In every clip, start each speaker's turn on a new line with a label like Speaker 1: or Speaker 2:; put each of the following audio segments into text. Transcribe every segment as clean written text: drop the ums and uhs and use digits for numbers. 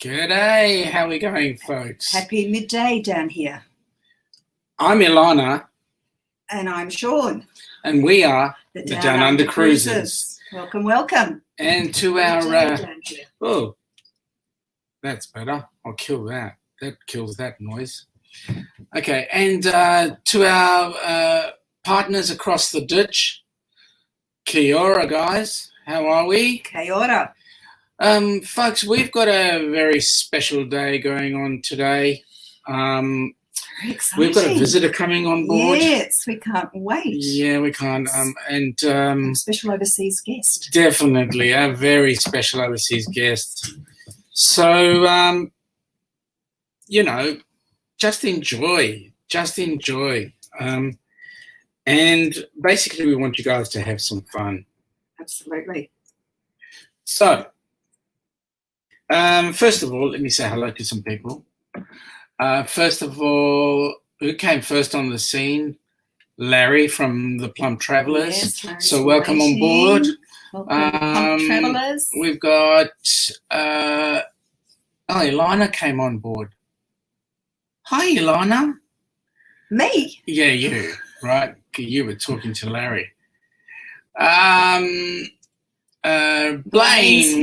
Speaker 1: G'day, how are we going, folks?
Speaker 2: Happy midday down here.
Speaker 1: I'm Ilana.
Speaker 2: And I'm Sean.
Speaker 1: And we are the Downunder Cruisers.
Speaker 2: Welcome, welcome.
Speaker 1: And to our... oh, that's better. I'll kill that. That kills that noise. Okay, and to our partners across the ditch, kia ora, guys. How are we?
Speaker 2: Kia ora.
Speaker 1: Folks, we've got a very special day going on today. We've got a visitor coming on board.
Speaker 2: Yes, we can't wait.
Speaker 1: Yeah, we can't.
Speaker 2: A special overseas guest.
Speaker 1: Definitely, a very special overseas guest. So, you know, just enjoy. And basically, we want you guys to have some fun.
Speaker 2: Absolutely.
Speaker 1: So, first of all, let me say hello to some people. First of all, who came first on the scene? Larry from the Plum Travellers.
Speaker 2: Yes,
Speaker 1: so welcome on board.
Speaker 2: Welcome, Plum Travellers.
Speaker 1: We've got Ilana came on board. Hi, Ilana.
Speaker 2: Me?
Speaker 1: Yeah, you. Right, you were talking to Larry. Blaine,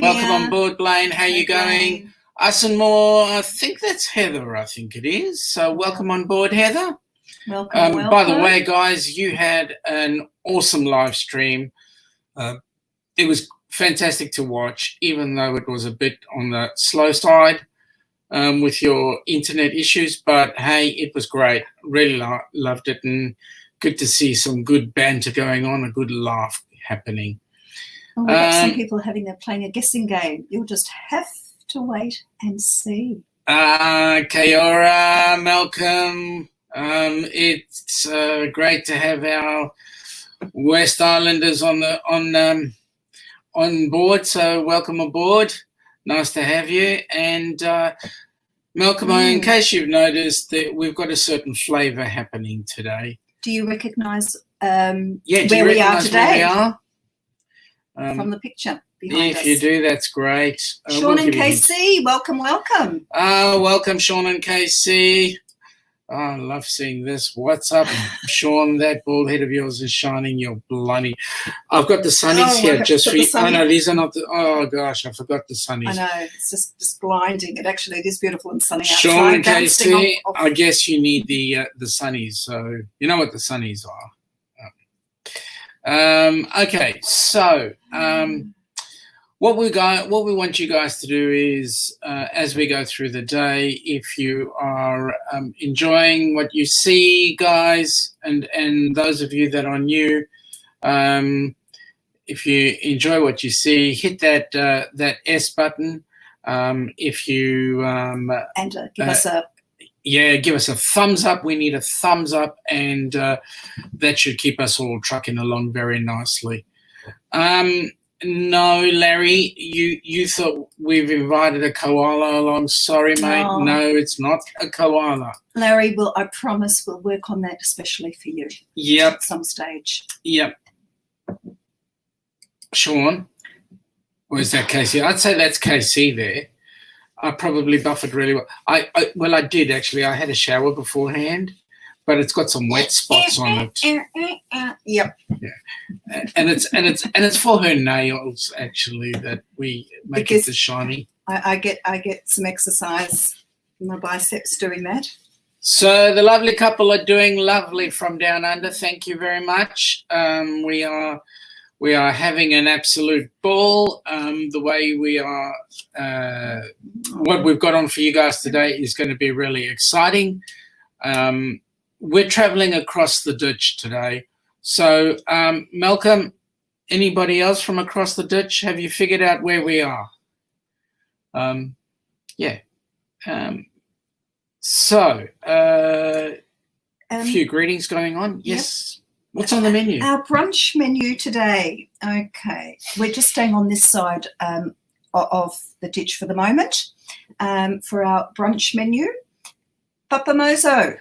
Speaker 1: welcome on board, Blaine. How you going? Us and more. I think that's Heather. I think it is. So welcome on board, Heather.
Speaker 2: Welcome.
Speaker 1: By the way, guys, you had an awesome live stream. It was fantastic to watch, even though it was a bit on the slow side with your internet issues. But hey, it was great. Really loved it, and good to see some good banter going on, a good laugh happening.
Speaker 2: Well, we've got some people playing a guessing game. You'll just have to wait and see.
Speaker 1: Kia ora, Malcolm. It's great to have our West Islanders on board. So welcome aboard. Nice to have you. And Malcolm, in case you've noticed, that we've got a certain flavour happening today.
Speaker 2: Do you recognise
Speaker 1: where
Speaker 2: we are today?
Speaker 1: Where we are?
Speaker 2: From the picture behind us.
Speaker 1: If you do, that's great.
Speaker 2: Sean and KC, welcome.
Speaker 1: Welcome, Sean and KC. Oh, I love seeing this. What's up, Sean? That bald head of yours is shining. You're bloody. I've got the sunnies here just for you. Oh, no, these are not the... Oh, gosh, I forgot the sunnies.
Speaker 2: I know. It's just blinding. It is beautiful and sunny outside.
Speaker 1: Sean and KC, I guess you need the sunnies. So you know what the sunnies are. Okay, so what we want you guys to do is, as we go through the day, if you are enjoying what you see, guys, and those of you that are new, if you enjoy what you see, hit that S button. If you
Speaker 2: and give us a
Speaker 1: give us a thumbs up. We need a thumbs up, and that should keep us all trucking along very nicely. No, Larry, you thought we've invited a koala along. Sorry, mate. No, it's not a koala.
Speaker 2: Larry, I promise we'll work on that especially for you.
Speaker 1: Yep.
Speaker 2: At some stage.
Speaker 1: Yep. Sean, or is that KC? I'd say that's KC there. I probably buffered really well. I did actually. I had a shower beforehand, but it's got some wet spots on it.
Speaker 2: Yep.
Speaker 1: Yeah. And it's for her nails actually that we make it this shiny.
Speaker 2: I get some exercise in my biceps doing that.
Speaker 1: So the lovely couple are doing lovely from Down Under. Thank you very much. We are having an absolute ball. The way we are, what we've got on for you guys today is going to be really exciting. We're traveling across the ditch today. So, Malcolm, anybody else from across the ditch? Have you figured out where we are? Yeah. So, a few greetings going on. Yes. Yep. What's on the menu?
Speaker 2: Our brunch menu today. Okay. We're just staying on this side of the ditch for the moment. For our brunch menu, Papa Mozo.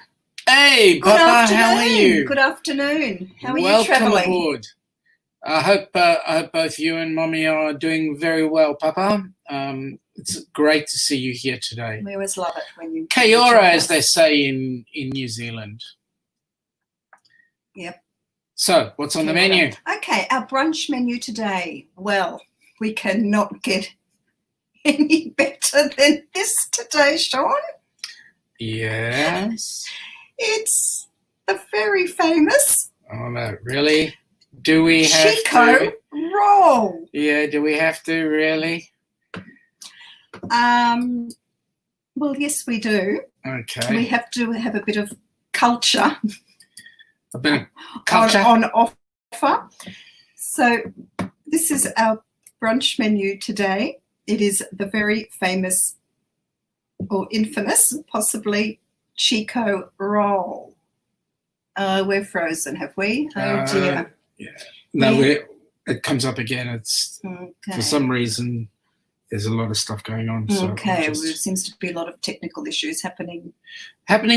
Speaker 1: Hey, Papa, how are you?
Speaker 2: Good afternoon. How are you
Speaker 1: traveling?
Speaker 2: Welcome
Speaker 1: aboard. I hope both you and Mommy are doing very well, Papa. It's great to see you here today.
Speaker 2: We always love it when you.
Speaker 1: Kia ora, as they say in New Zealand.
Speaker 2: Yep.
Speaker 1: So, what's on the menu?
Speaker 2: Okay, our brunch menu today. Well, we cannot get any better than this today, Sean.
Speaker 1: Yes.
Speaker 2: It's the very famous.
Speaker 1: Oh no, really? Do we have
Speaker 2: Chico Roll.
Speaker 1: Yeah, do we have to really?
Speaker 2: Well, yes, we do.
Speaker 1: Okay.
Speaker 2: We have to have a bit of culture.
Speaker 1: A bit of culture
Speaker 2: on offer. So this is our brunch menu today. It is the very famous or infamous, possibly, Chico Roll. We're frozen, have we? Oh dear.
Speaker 1: Yeah. No, it comes up again. It's
Speaker 2: okay.
Speaker 1: For some reason there's a lot of stuff going on. So
Speaker 2: okay, there seems to be a lot of technical issues happening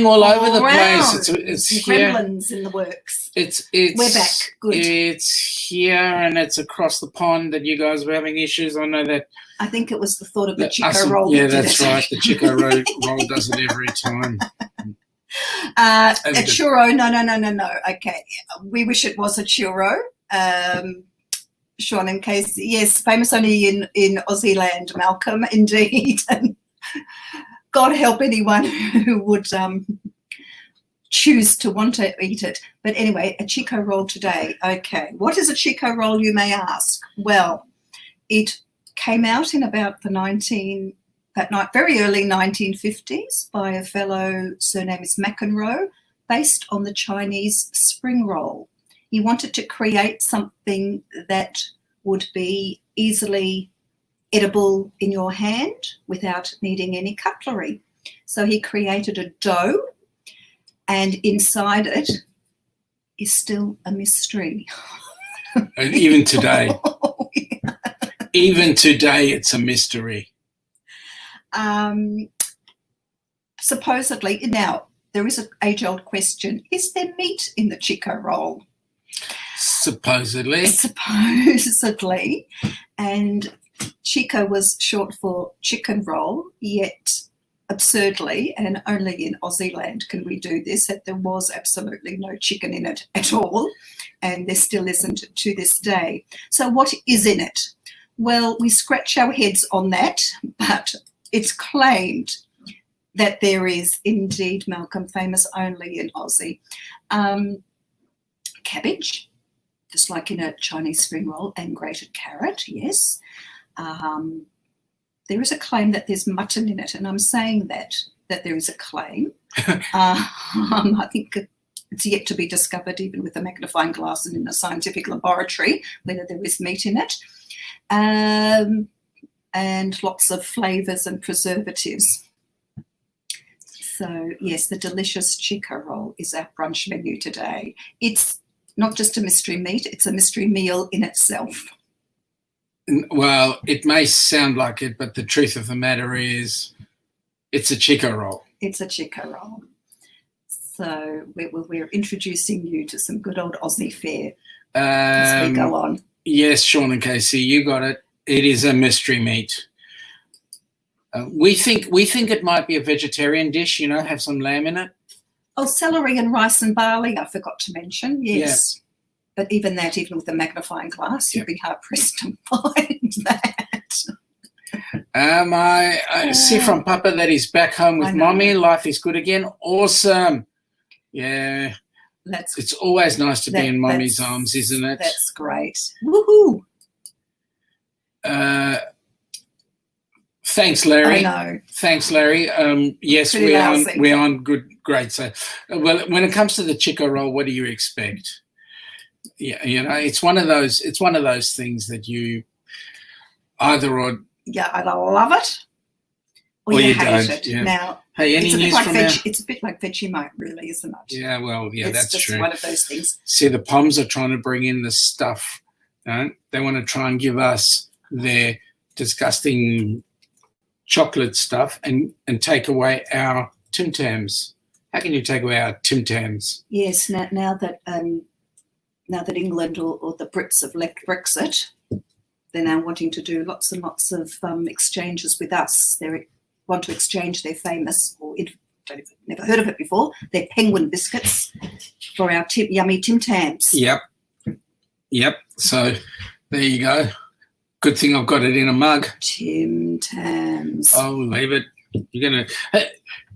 Speaker 1: all over the place. It's here.
Speaker 2: Gremlins in the works.
Speaker 1: It's
Speaker 2: we're back. Good.
Speaker 1: It's here and it's across the pond that you guys were having issues. I know that.
Speaker 2: I think it was the thought of the Chico Roll.
Speaker 1: Yeah, that's right. The Chico Roll does it every time.
Speaker 2: A churro? No. Okay, we wish it was a churro. Sean, in case, yes, famous only in Aussie land, Malcolm, indeed. And God help anyone who would choose to want to eat it. But anyway, a Chico Roll today. Okay, what is a Chico Roll, you may ask? Well, it came out in about very early 1950s by a fellow, surname is McEnroe, based on the Chinese spring roll. He wanted to create something that would be easily edible in your hand without needing any cutlery. So he created a dough, and inside it is still a mystery.
Speaker 1: And even today. Even today, it's a mystery.
Speaker 2: Supposedly, now, there is an age-old question. Is there meat in the Chico Roll?
Speaker 1: Supposedly.
Speaker 2: And Chico was short for chicken roll, yet absurdly, and only in Aussie land can we do this, that there was absolutely no chicken in it at all, and there still isn't to this day. So what is in it? Well, we scratch our heads on that, but it's claimed that there is indeed, Malcolm, famous only in Aussie, cabbage, just like in a Chinese spring roll, and grated carrot, yes. There is a claim that there's mutton in it, and I'm saying that there is a claim. I think it's yet to be discovered, even with a magnifying glass and in a scientific laboratory, whether there is meat in it. And lots of flavours and preservatives. So, yes, the delicious Chico Roll is our brunch menu today. It's not just a mystery meat, it's a mystery meal in itself.
Speaker 1: Well, it may sound like it, but the truth of the matter is it's a Chico Roll.
Speaker 2: It's a Chico Roll. So we're introducing you to some good old Aussie fare as we go on.
Speaker 1: Yes, Sean and Casey, you got it. It is a mystery meat. We think it might be a vegetarian dish, have some lamb in it.
Speaker 2: Oh, celery and rice and barley, I forgot to mention, yes. Yeah. But even with a magnifying glass, you'd be hard-pressed to find that.
Speaker 1: I see from Papa that he's back home with Mommy. Life is good again. Awesome. Yeah. It's always nice to be in Mommy's arms, isn't it?
Speaker 2: That's great. Woohoo!
Speaker 1: Thanks, Larry.
Speaker 2: I know.
Speaker 1: Thanks, Larry. Yes, we're on good grade. So, well, when it comes to the Chico Roll, what do you expect? Yeah, it's one of those things that you either
Speaker 2: yeah, I love it, or you hate it. Yeah. Now,
Speaker 1: hey, any news from
Speaker 2: it's a bit like Vegemite, really, isn't it?
Speaker 1: Yeah, well, yeah, that's true.
Speaker 2: It's just one of those things.
Speaker 1: See, the Poms are trying to bring in the stuff. They want to try and give us their disgusting chocolate stuff and take away our Tim Tams. How can you take away our Tim Tams?
Speaker 2: Yes, now that now that England or the Brits have left Brexit, they're now wanting to do lots and lots of exchanges with us. They want to exchange their famous, never heard of it before, their penguin biscuits for our yummy Tim Tams.
Speaker 1: Yep. So there you go. Good thing I've got it in a mug.
Speaker 2: Tim Tams.
Speaker 1: Oh, leave it.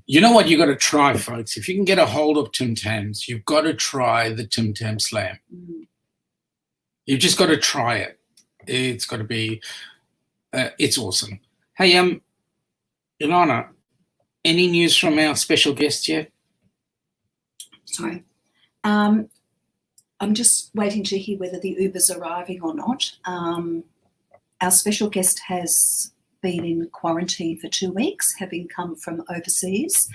Speaker 1: You know what you got to try, folks? If you can get a hold of Tim Tams, you've got to try the Tim Tam Slam. You've just got to try it. It's got to be, it's awesome. Hey, Ilana, any news from our special guest yet?
Speaker 2: Sorry. I'm just waiting to hear whether the Uber's arriving or not. Our special guest has been in quarantine for 2 weeks, having come from overseas.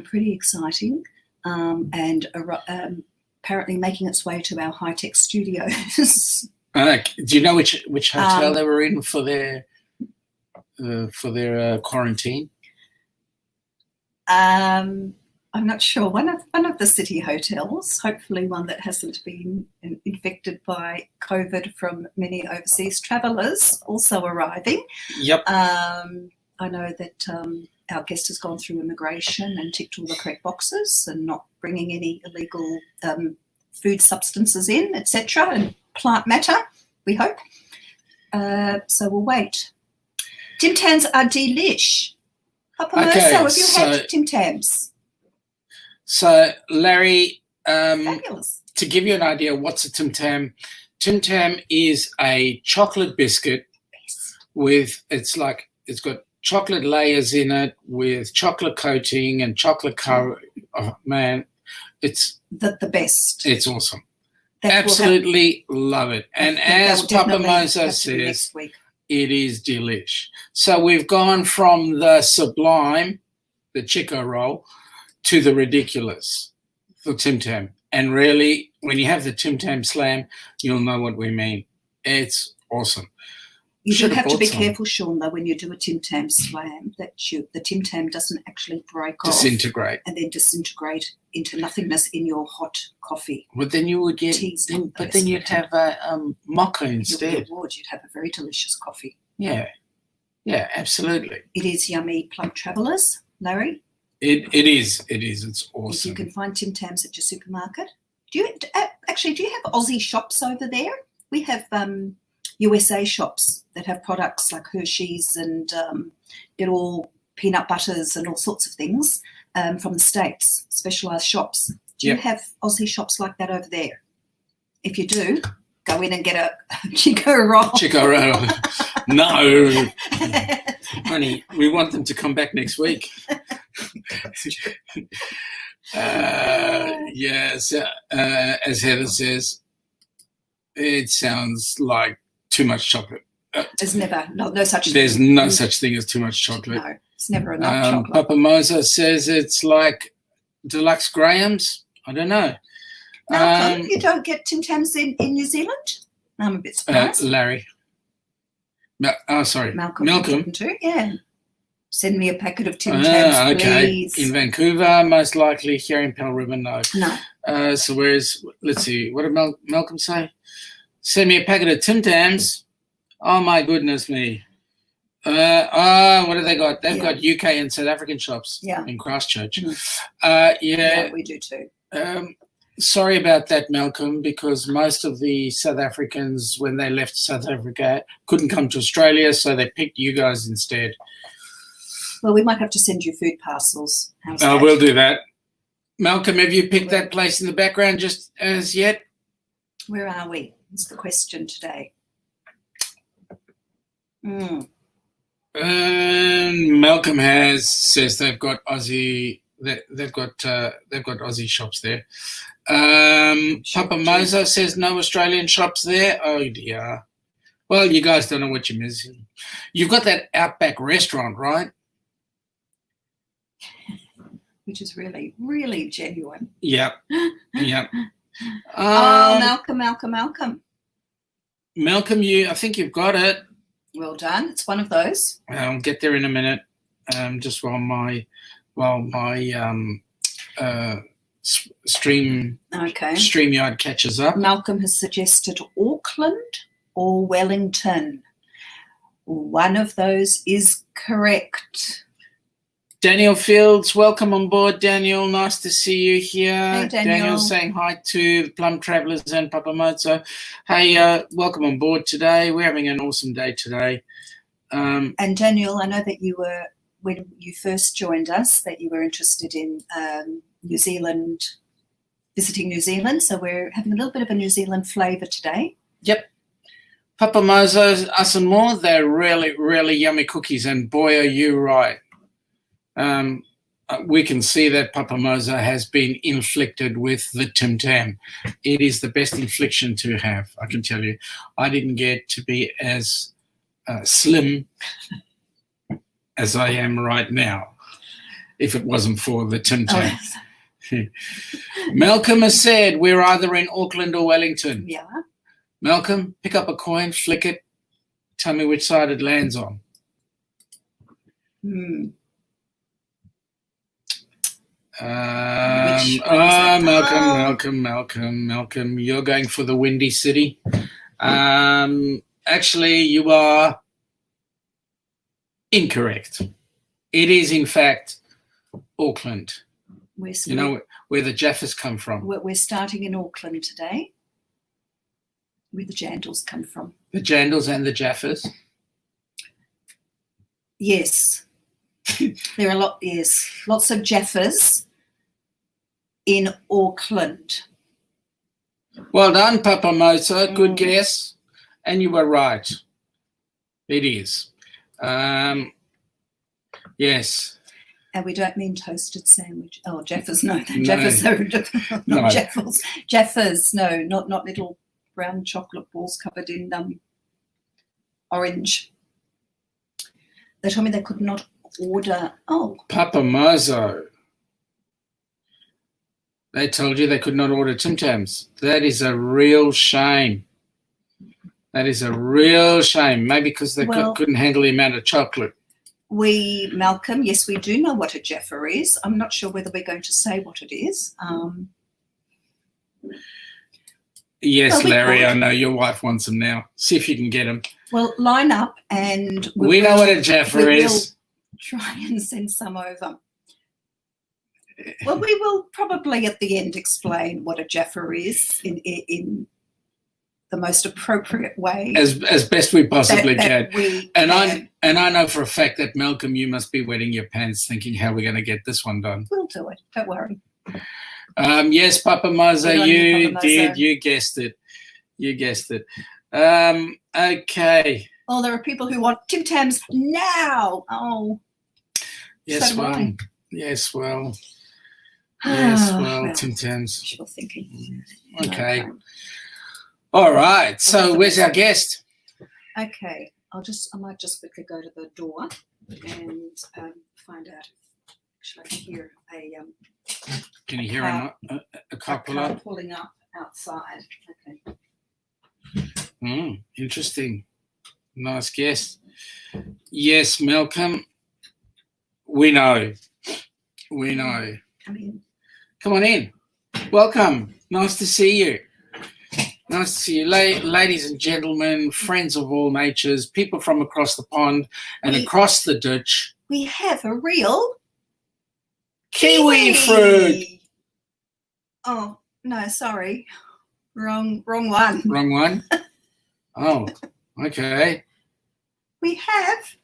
Speaker 2: Pretty exciting. And apparently making its way to our high-tech studios.
Speaker 1: Do you know which hotel they were in for their quarantine?
Speaker 2: I'm not sure. One of the city hotels, hopefully one that hasn't been infected by COVID from many overseas travellers, also arriving.
Speaker 1: Yep.
Speaker 2: I know that our guest has gone through immigration and ticked all the correct boxes and not bringing any illegal food substances in, etc., and plant matter, we hope. So we'll wait. Tim Tams are delish. Papa Mo, have you had Tim Tams?
Speaker 1: So, Larry,
Speaker 2: Fabulous.
Speaker 1: To give you an idea, what's a Tim Tam? Tim Tam is a chocolate biscuit with, it's got chocolate layers in it with chocolate coating and chocolate cover. Oh, man, it's
Speaker 2: the best.
Speaker 1: It's awesome. Absolutely love it. And as Papa Mozo says, it is delish. So we've gone from the sublime, the Chico Roll, to the ridiculous for Tim Tam. And really, when you have the Tim Tam Slam, you'll know what we mean. It's awesome.
Speaker 2: You do have to be careful, Sean, though, when you do a Tim Tam Slam, that the Tim Tam doesn't actually break off.
Speaker 1: Disintegrate.
Speaker 2: And then disintegrate into nothingness in your hot coffee.
Speaker 1: But then you would get, then you'd have a mocha instead.
Speaker 2: You would. You'd have a very delicious coffee.
Speaker 1: Yeah, absolutely.
Speaker 2: It is yummy, plump travellers, Larry.
Speaker 1: It is. It's awesome.
Speaker 2: If you can find Tim Tams at your supermarket. Do you have Aussie shops over there? We have USA shops that have products like Hershey's and get all peanut butters and all sorts of things from the States, specialised shops. Do you have Aussie shops like that over there? If you do, go in and get a Chico Roll.
Speaker 1: Chico Roll. No. Honey, we want them to come back next week. Yes, as Heather says, it sounds like too much chocolate.
Speaker 2: There's no such thing.
Speaker 1: There's no such thing as too much chocolate.
Speaker 2: No, it's never enough chocolate.
Speaker 1: Papa Mozo says it's like deluxe Grahams. I don't know.
Speaker 2: Malcolm, you don't get Tim Tams in New Zealand? I'm a bit surprised.
Speaker 1: Larry. Sorry.
Speaker 2: Malcolm. Too? Yeah. Send me a packet of Tim Tams, please.
Speaker 1: In Vancouver, most likely. Here in Pell River, no.
Speaker 2: No.
Speaker 1: So let's see, what did Malcolm say? Send me a packet of Tim Tams. Oh, my goodness me. What have they got? They've got UK and South African shops in Christchurch.
Speaker 2: Yeah, we do too.
Speaker 1: Sorry about that, Malcolm, because most of the South Africans, when they left South Africa, couldn't come to Australia, so they picked you guys instead.
Speaker 2: Well, we might have to send you food parcels.
Speaker 1: We'll do that. Malcolm, have you picked that place in the background just as yet?
Speaker 2: Where are we? That's the question today.
Speaker 1: Malcolm says they've got Aussie. They've got Aussie shops there. Papa Mozo says no Australian shops there. Oh dear. Well, you guys don't know what you're missing. You've got that Outback restaurant, right?
Speaker 2: Which is really, really genuine.
Speaker 1: Yep.
Speaker 2: Malcolm.
Speaker 1: Malcolm, I think you've got it.
Speaker 2: Well done. It's one of those.
Speaker 1: I'll get there in a minute. Just while my StreamYard catches up.
Speaker 2: Malcolm has suggested Auckland or Wellington. One of those is correct.
Speaker 1: Daniel Fields, welcome on board, Daniel. Nice to see you here.
Speaker 2: Hey, Daniel.
Speaker 1: Daniel's saying hi to the Plum Travellers and Papa Mozo. Hey, welcome on board today. We're having an awesome day today.
Speaker 2: And Daniel, I know that you were, when you first joined us, that you were interested in New Zealand, visiting New Zealand. So we're having a little bit of a New Zealand flavour today.
Speaker 1: Yep. Papa Mozo's Us and More, they're really, really yummy cookies. And boy, are you right. We can see that Papa Mozo has been inflicted with the Tim Tam. It is the best infliction to have, I can tell you. I didn't get to be as slim as I am right now if it wasn't for the Tim Tam. Oh. Malcolm has said we're either in Auckland or Wellington.
Speaker 2: Yeah.
Speaker 1: Malcolm, pick up a coin, flick it, tell me which side it lands on. Malcolm, you're going for the Windy City. Actually, you are incorrect. It is, in fact, Auckland. You know where the Jaffas come from.
Speaker 2: We're starting in Auckland today, where the Jandals come from.
Speaker 1: The Jandals and the Jaffas?
Speaker 2: Yes. There are lots of Jaffas in Auckland.
Speaker 1: Well done, Papa Mozo. Good guess. And you were right. It is. Yes.
Speaker 2: And we don't mean toasted sandwich. Oh, Jaffas, no. Jaffas are not Jaffas. Jaffas, no, not little brown chocolate balls covered in orange. They told me they could not order. Oh.
Speaker 1: Papa Mozo. They told you they could not order Tim Tams. That is a real shame. That is a real shame. Maybe because they couldn't handle the amount of chocolate.
Speaker 2: Malcolm, yes, we do know what a Jaffa is. I'm not sure whether we're going to say what it is.
Speaker 1: Yes, Larry, I know your wife wants them now. See if you can get them.
Speaker 2: Well, line up and
Speaker 1: we know what a Jaffa is.
Speaker 2: We'll try and send some over. Well, we will probably at the end explain what a Jaffa is in the most appropriate way.
Speaker 1: As best we possibly can. I know for a fact that, Malcolm, you must be wetting your pants thinking how we're going to get this one done.
Speaker 2: We'll do it. Don't worry.
Speaker 1: Yes, Papa Mozo, you did. You guessed it. Okay.
Speaker 2: Oh, there are people who want Tim Tams now. Oh.
Speaker 1: Yes,
Speaker 2: so
Speaker 1: well.
Speaker 2: right.
Speaker 1: Yes, well. Yes, well, Tim Tams.
Speaker 2: Wishful thinking.
Speaker 1: Okay. All right. So where's our guest?
Speaker 2: Okay. I might just quickly go to the door and find out. Actually, I can hear
Speaker 1: Can you hear a car pull up?
Speaker 2: Pulling up outside. Okay.
Speaker 1: Interesting. Nice guest. Yes, Malcolm. We know. Come on in. Welcome. Nice to see you. Nice to see you. Ladies and gentlemen, friends of all natures, people from across the pond and across the ditch.
Speaker 2: We have a real
Speaker 1: Kiwi fruit.
Speaker 2: Oh, no, sorry. Wrong one.
Speaker 1: Wrong one? Oh, okay.
Speaker 2: We have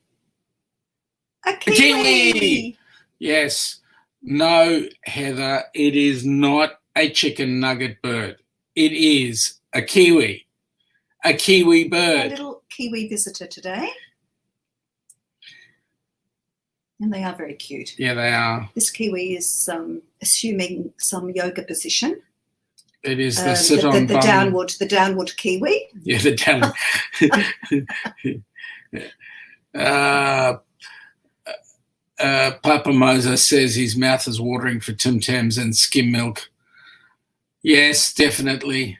Speaker 2: a kiwi.
Speaker 1: Yes. No, Heather, it is not a chicken nugget bird. It is a kiwi. A kiwi bird.
Speaker 2: A little kiwi visitor today. And they are very cute.
Speaker 1: Yeah, they are.
Speaker 2: This kiwi is assuming some yoga position.
Speaker 1: It is the sit-on
Speaker 2: the downward kiwi.
Speaker 1: Yeah, the downward. Papa Mozo says his mouth is watering for Tim Tams and skim milk. Yes, definitely.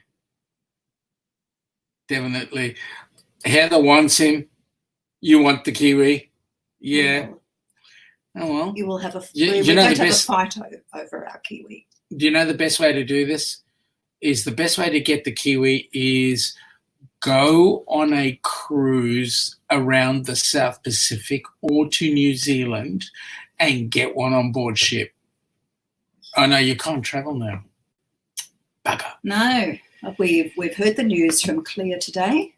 Speaker 1: Definitely. Heather wants him. You want the kiwi? Yeah. Oh, well.
Speaker 2: You will have a
Speaker 1: You
Speaker 2: we're
Speaker 1: know
Speaker 2: going
Speaker 1: the
Speaker 2: to have a
Speaker 1: best-
Speaker 2: fight over our kiwi.
Speaker 1: Do you know the best way to do this? Is the best way to get the kiwi is go on a cruise around the South Pacific or to New Zealand and get one on board ship. Oh, no, you can't travel now. Bugger.
Speaker 2: No, we've heard the news from Clear today.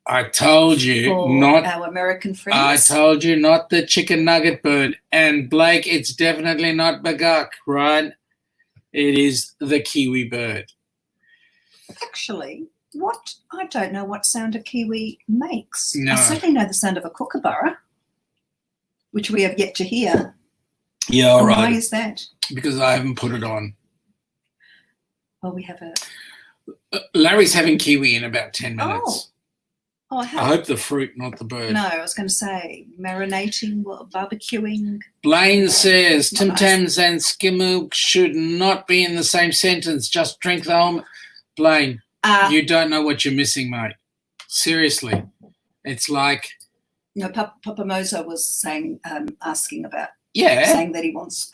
Speaker 1: I told you
Speaker 2: For
Speaker 1: not.
Speaker 2: our American
Speaker 1: I
Speaker 2: friends.
Speaker 1: told you not the chicken nugget bird. And Blake, it's definitely not bagak, right? It is the kiwi bird.
Speaker 2: Actually, I don't know what sound a kiwi makes.
Speaker 1: No.
Speaker 2: I certainly know the sound of a kookaburra, which we have yet to hear.
Speaker 1: Yeah, all
Speaker 2: And
Speaker 1: right.
Speaker 2: why is that?
Speaker 1: Because I haven't put it on.
Speaker 2: Well, we have a.
Speaker 1: Larry's having kiwi in about 10 minutes.
Speaker 2: Oh,
Speaker 1: I hope the fruit, not the bird.
Speaker 2: No, I was going to say marinating, barbecuing.
Speaker 1: Blaine says
Speaker 2: Not
Speaker 1: Tim
Speaker 2: nice.
Speaker 1: Tams and skim milk should not be in the same sentence. Just drink the whole. Blaine, you don't know what you're missing, mate. Seriously. It's like.
Speaker 2: No, Papa Mozo was saying, asking about,
Speaker 1: Yeah.
Speaker 2: saying that he wants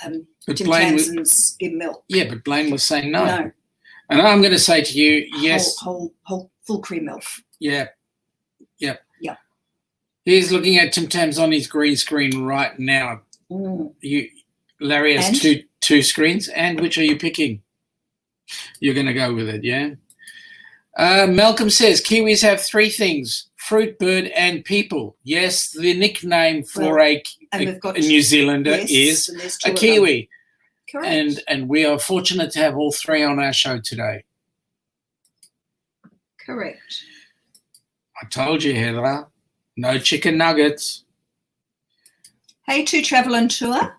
Speaker 1: But
Speaker 2: Tim
Speaker 1: Blaine
Speaker 2: Tams and skim milk.
Speaker 1: Yeah, but Blaine was saying no.
Speaker 2: No,
Speaker 1: And I'm going to say to you, yes.
Speaker 2: whole full cream milk.
Speaker 1: Yeah. Yep.
Speaker 2: Yeah.
Speaker 1: He's looking at Tim Tams on his green screen right now.
Speaker 2: Mm.
Speaker 1: Larry has
Speaker 2: And?
Speaker 1: two screens. And which are you picking? You're going to go with it, yeah? Malcolm says Kiwis have three things: fruit, bird, and people. Yes, the nickname for a New Zealander is
Speaker 2: and there's
Speaker 1: a
Speaker 2: two of
Speaker 1: Kiwi.
Speaker 2: them. Correct.
Speaker 1: And we are fortunate to have all three on our show today.
Speaker 2: Correct.
Speaker 1: I told you, Heather. No chicken nuggets.
Speaker 2: Hey, to Travel and Tour.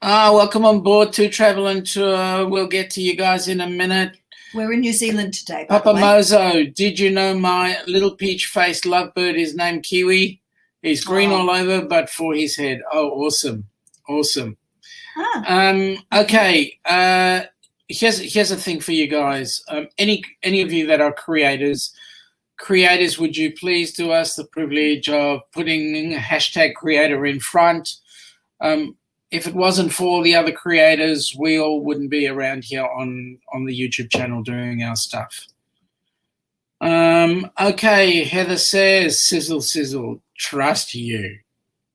Speaker 1: Welcome on board to Travel and Tour. We'll get to you guys in a minute.
Speaker 2: We're in New Zealand today, by
Speaker 1: Papa
Speaker 2: the way.
Speaker 1: Mozo, did you know my little peach-faced lovebird is named Kiwi? He's green all over, but for his head. Oh, awesome. Awesome. Okay. Here's a thing for you guys. Any of you that are creators, would you please do us the privilege of putting hashtag creator in front? If it wasn't for the other creators, we all wouldn't be around here on the YouTube channel doing our stuff. Okay, Heather says, sizzle, sizzle, trust you.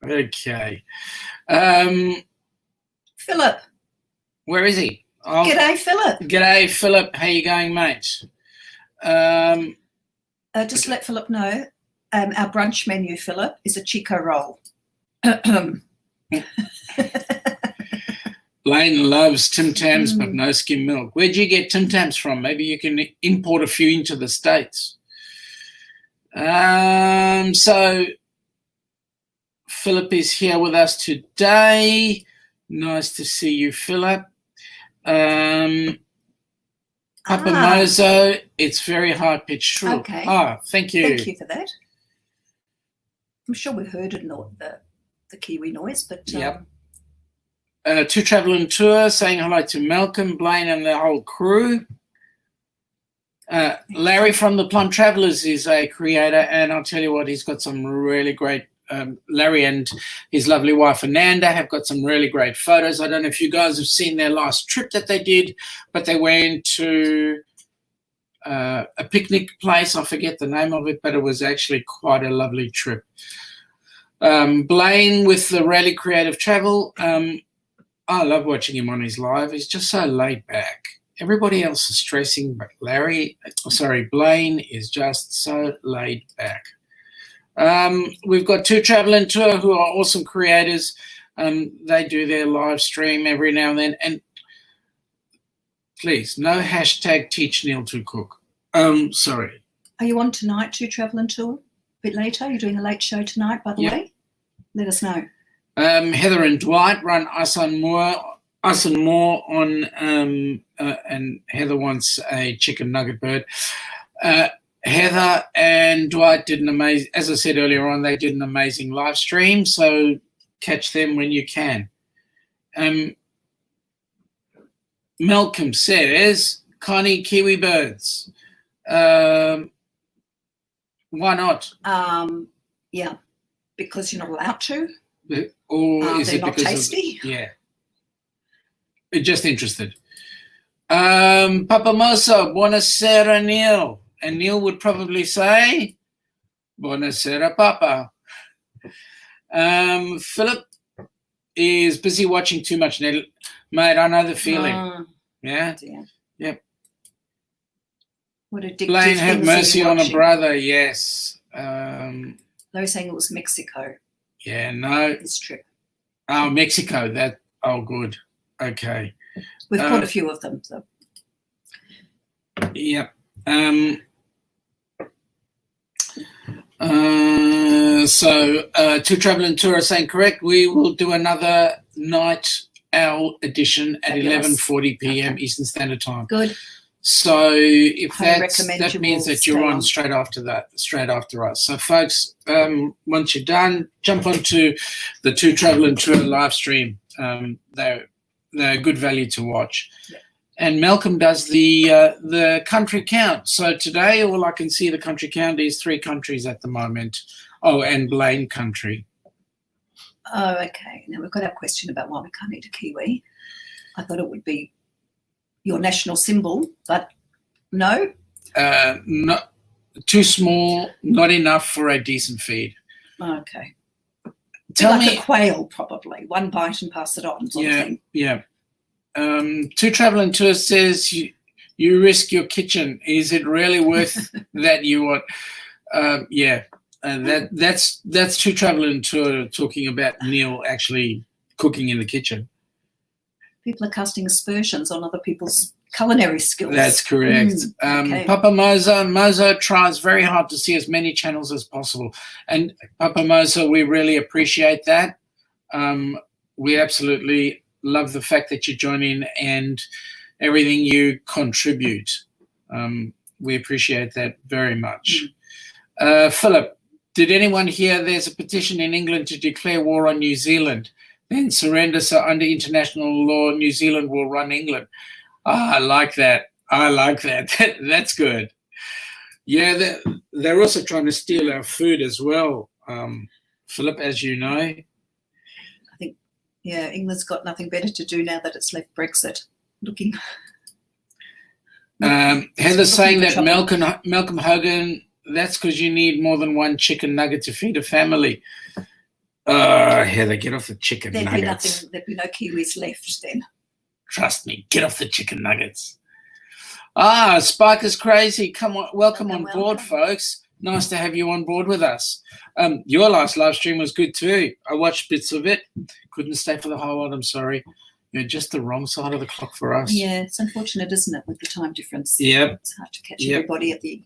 Speaker 1: Okay.
Speaker 2: Philip.
Speaker 1: Where is he? Oh,
Speaker 2: G'day, Philip.
Speaker 1: G'day, Philip. How you going, mate?
Speaker 2: Just let Philip know, our brunch menu, Philip, is a Chico Roll.
Speaker 1: Blaine loves Tim Tams, but no skim milk. Where'd you get Tim Tams from? Maybe you can import a few into the States. So Philip is here with us today. Nice to see you, Philip. Papa Mozo, it's very high-pitched shrill.
Speaker 2: Okay.
Speaker 1: Thank you.
Speaker 2: Thank you for that. I'm sure we heard it, the Kiwi noise, but
Speaker 1: Yep. To Travel and Tour, saying hello to Malcolm, Blaine, and the whole crew. Larry from the Plum Travellers is a creator, and I'll tell you what, he's got some really great. Larry and his lovely wife Ananda have got some really great photos. I don't know if you guys have seen their last trip that they did, but they went to a picnic place. I forget the name of it, but it was actually quite a lovely trip. Blaine with the Rally Creative Travel. I love watching him on his live. He's just so laid back. Everybody else is stressing, but Blaine is just so laid back. We've got To Travel and Tour, who are awesome creators. They do their live stream every now and then. And please, no hashtag teach Neil to cook. Sorry.
Speaker 2: are you on tonight to Travel and Tour? A bit later? You're doing a late show tonight, by the way? Let us know.
Speaker 1: Heather and Dwight run Us and More on, and Heather wants a chicken nugget bird. Heather and Dwight did an amazing, as I said earlier on, they did an amazing live stream, so catch them when you can. Malcolm says, Connie, Kiwi birds. Why not?
Speaker 2: Yeah, because you're not allowed to.
Speaker 1: Or is
Speaker 2: they're
Speaker 1: it
Speaker 2: not
Speaker 1: because
Speaker 2: tasty.
Speaker 1: Yeah. Just interested. Papa Mosa, buonasera, Neil. And Neil would probably say, buonasera, Papa. Philip is busy watching too much, mate. I know the feeling. Yeah?
Speaker 2: Dear.
Speaker 1: Yep.
Speaker 2: What addictive
Speaker 1: Blaine, have
Speaker 2: things are you
Speaker 1: mercy on a
Speaker 2: watching?
Speaker 1: brother, yes.
Speaker 2: They were saying it was Mexico,
Speaker 1: Yeah, no.
Speaker 2: this trip.
Speaker 1: Oh, Mexico. Good. Okay.
Speaker 2: We've caught a few of them. So.
Speaker 1: Yep. Two Traveling Tour are saying correct. We will do another night owl edition at 11:40 p.m. Eastern Standard Time.
Speaker 2: Good.
Speaker 1: So if
Speaker 2: recommend
Speaker 1: that
Speaker 2: you
Speaker 1: means
Speaker 2: all
Speaker 1: that you're
Speaker 2: stay
Speaker 1: on
Speaker 2: on.
Speaker 1: straight after us. So folks, once you're done, jump onto the Two Traveling Tour live stream. They're good value to watch.
Speaker 2: Yeah.
Speaker 1: And Malcolm does the country count. So today, all I can see the country count is 3 countries at the moment. Oh, and Blaine country.
Speaker 2: Oh, okay. Now we've got our question about why we can't eat a kiwi. I thought it would be your national symbol, but no.
Speaker 1: Not too small, not enough for a decent feed.
Speaker 2: Okay.
Speaker 1: Tell
Speaker 2: like
Speaker 1: me,
Speaker 2: a quail, probably. One bite and pass it on. Sort of thing.
Speaker 1: Yeah. Two Traveling Tours says you risk your kitchen. Is it really worth that you want? That's Two Traveling Tour talking about Neil actually cooking in the kitchen.
Speaker 2: People are casting aspersions on other people's culinary skills.
Speaker 1: That's correct.
Speaker 2: Okay.
Speaker 1: Papa Moza tries very hard to see as many channels as possible. And Papa Moza, we really appreciate that. We absolutely love the fact that you join in and everything you contribute. We appreciate that very much. Philip, did anyone hear there's a petition in England to declare war on New Zealand? Then surrender, so under international law, New Zealand will run England. I like that. That's good. Yeah, they're also trying to steal our food as well, Philip, as you know.
Speaker 2: I think, England's got nothing better to do now that it's left Brexit.
Speaker 1: Heather's saying that Malcolm Hogan, that's because you need more than one chicken nugget to feed a family. Heather, get off the chicken nuggets.
Speaker 2: There'd be no kiwis left then.
Speaker 1: Trust me, get off the chicken nuggets. Spike is crazy. Come on, welcome on board, folks. Nice to have you on board with us. Your last live stream was good too. I watched bits of it. Couldn't stay for the whole lot, I'm sorry. You're just the wrong side of the clock for us.
Speaker 2: Yeah, it's unfortunate, isn't it, with the time difference?
Speaker 1: Yep.
Speaker 2: It's hard to catch everybody at the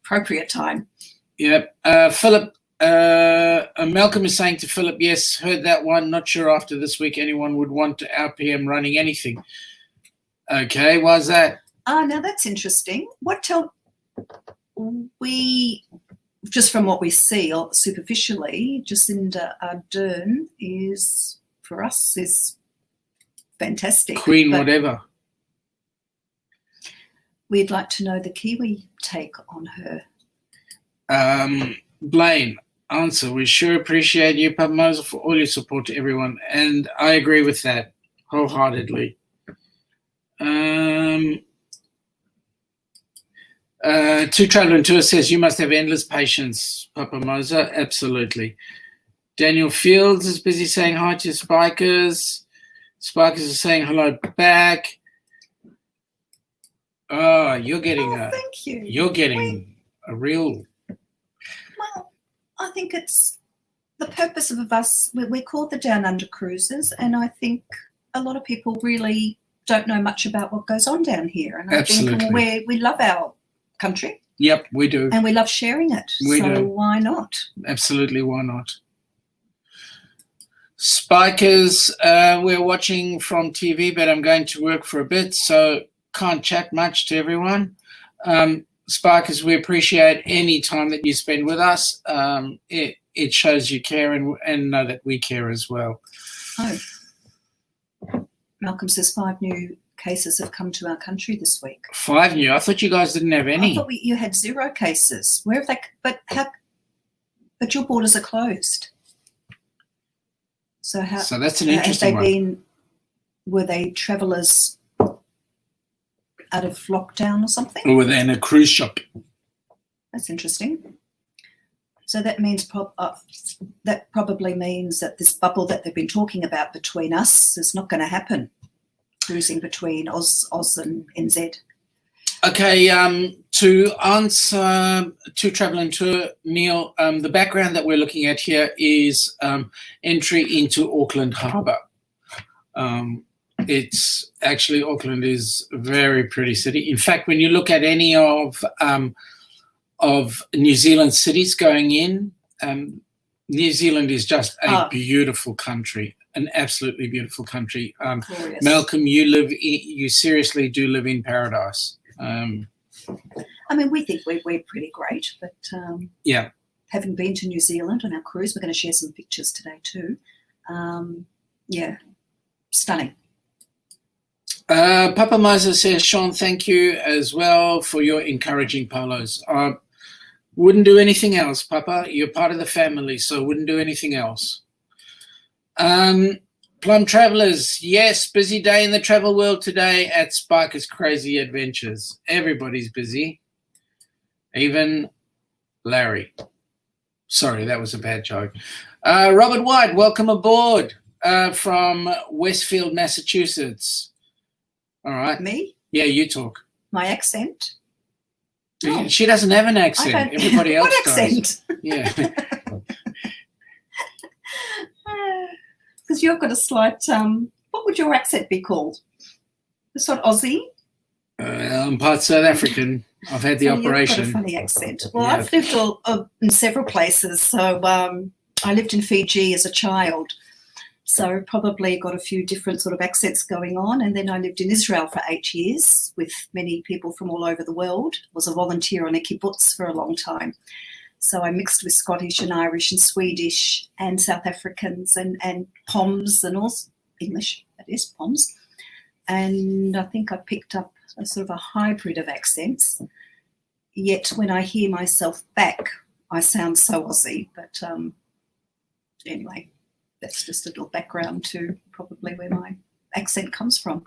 Speaker 2: appropriate time.
Speaker 1: Yep. Philip, Malcolm is saying to Philip, yes, heard that one. Not sure after this week anyone would want RPM running anything. Okay, why's that?
Speaker 2: Now that's interesting. We, just from what we see superficially, Jacinda Ardern is, for us, is fantastic.
Speaker 1: Queen whatever.
Speaker 2: We'd like to know the Kiwi take on her.
Speaker 1: Blaine, answer. We sure appreciate you, Papa Moser, for all your support to everyone. And I agree with that wholeheartedly. Two Traveling Tour says you must have endless patience, Papa Moser. Absolutely. Daniel Fields is busy saying hi to Spikers. Spikers is saying hello back. Oh, you're getting
Speaker 2: thank you.
Speaker 1: You're getting a real.
Speaker 2: Well, I think it's the purpose of us. We're called the Downunder Cruisers, and I think a lot of people really don't know much about what goes on down here. And I think we love our country.
Speaker 1: Yep, we do.
Speaker 2: And we love sharing it.
Speaker 1: We do.
Speaker 2: Why not?
Speaker 1: Absolutely, why not? Spikers, we're watching from TV, but I'm going to work for a bit, so can't chat much to everyone. Spikers, we appreciate any time that you spend with us. It shows you care and know that we care as well.
Speaker 2: Oh. Malcolm says 5 new cases have come to our country this week.
Speaker 1: 5 new? I thought you guys didn't have any.
Speaker 2: I thought you had 0 cases. Where have they? But your borders are closed. So how?
Speaker 1: So that's an
Speaker 2: have
Speaker 1: interesting
Speaker 2: they
Speaker 1: one.
Speaker 2: were they travellers out of lockdown or something?
Speaker 1: Or were they in a cruise ship?
Speaker 2: That's interesting. So that means that probably means that this bubble that they've been talking about between us is not going to happen. Cruising between Oz and NZ.
Speaker 1: Okay, to answer to travel and tour, Neil, the background that we're looking at here is entry into Auckland Harbour. It's actually, Auckland is a very pretty city. In fact, when you look at any of New Zealand cities going in, New Zealand is just a beautiful country, an absolutely beautiful country. Malcolm, you seriously do live in paradise.
Speaker 2: I mean, we think we're pretty great, but
Speaker 1: yeah,
Speaker 2: having been to New Zealand on our cruise, we're going to share some pictures today too. Yeah, stunning.
Speaker 1: Papa Moses says, Sean, thank you as well for your encouraging polos. Wouldn't do anything else, Papa. You're part of the family, so wouldn't do anything else. Plum Travellers, yes, busy day in the travel world today at Sparker's Crazy Adventures. Everybody's busy, even Larry. Sorry, that was a bad joke. Robert White, welcome aboard from Westfield, Massachusetts. All right.
Speaker 2: Me?
Speaker 1: Yeah, you talk.
Speaker 2: My accent?
Speaker 1: Oh. She doesn't have an accent. Everybody else
Speaker 2: what
Speaker 1: does.
Speaker 2: Accent?
Speaker 1: Yeah.
Speaker 2: Because you've got a slight, what would your accent be called? A sort of Aussie?
Speaker 1: I'm part South African. I've had the operation.
Speaker 2: You've got a funny accent. Well, yeah. I've lived in several places. So I lived in Fiji as a child. So probably got a few different sort of accents going on. And then I lived in Israel for 8 years with many people from all over the world. Was a volunteer on a kibbutz for a long time. So I mixed with Scottish and Irish and Swedish and South Africans and Poms and also English, that is, Poms. And I think I picked up a sort of a hybrid of accents. Yet when I hear myself back, I sound so Aussie. But anyway, that's just a little background to probably where my accent comes from.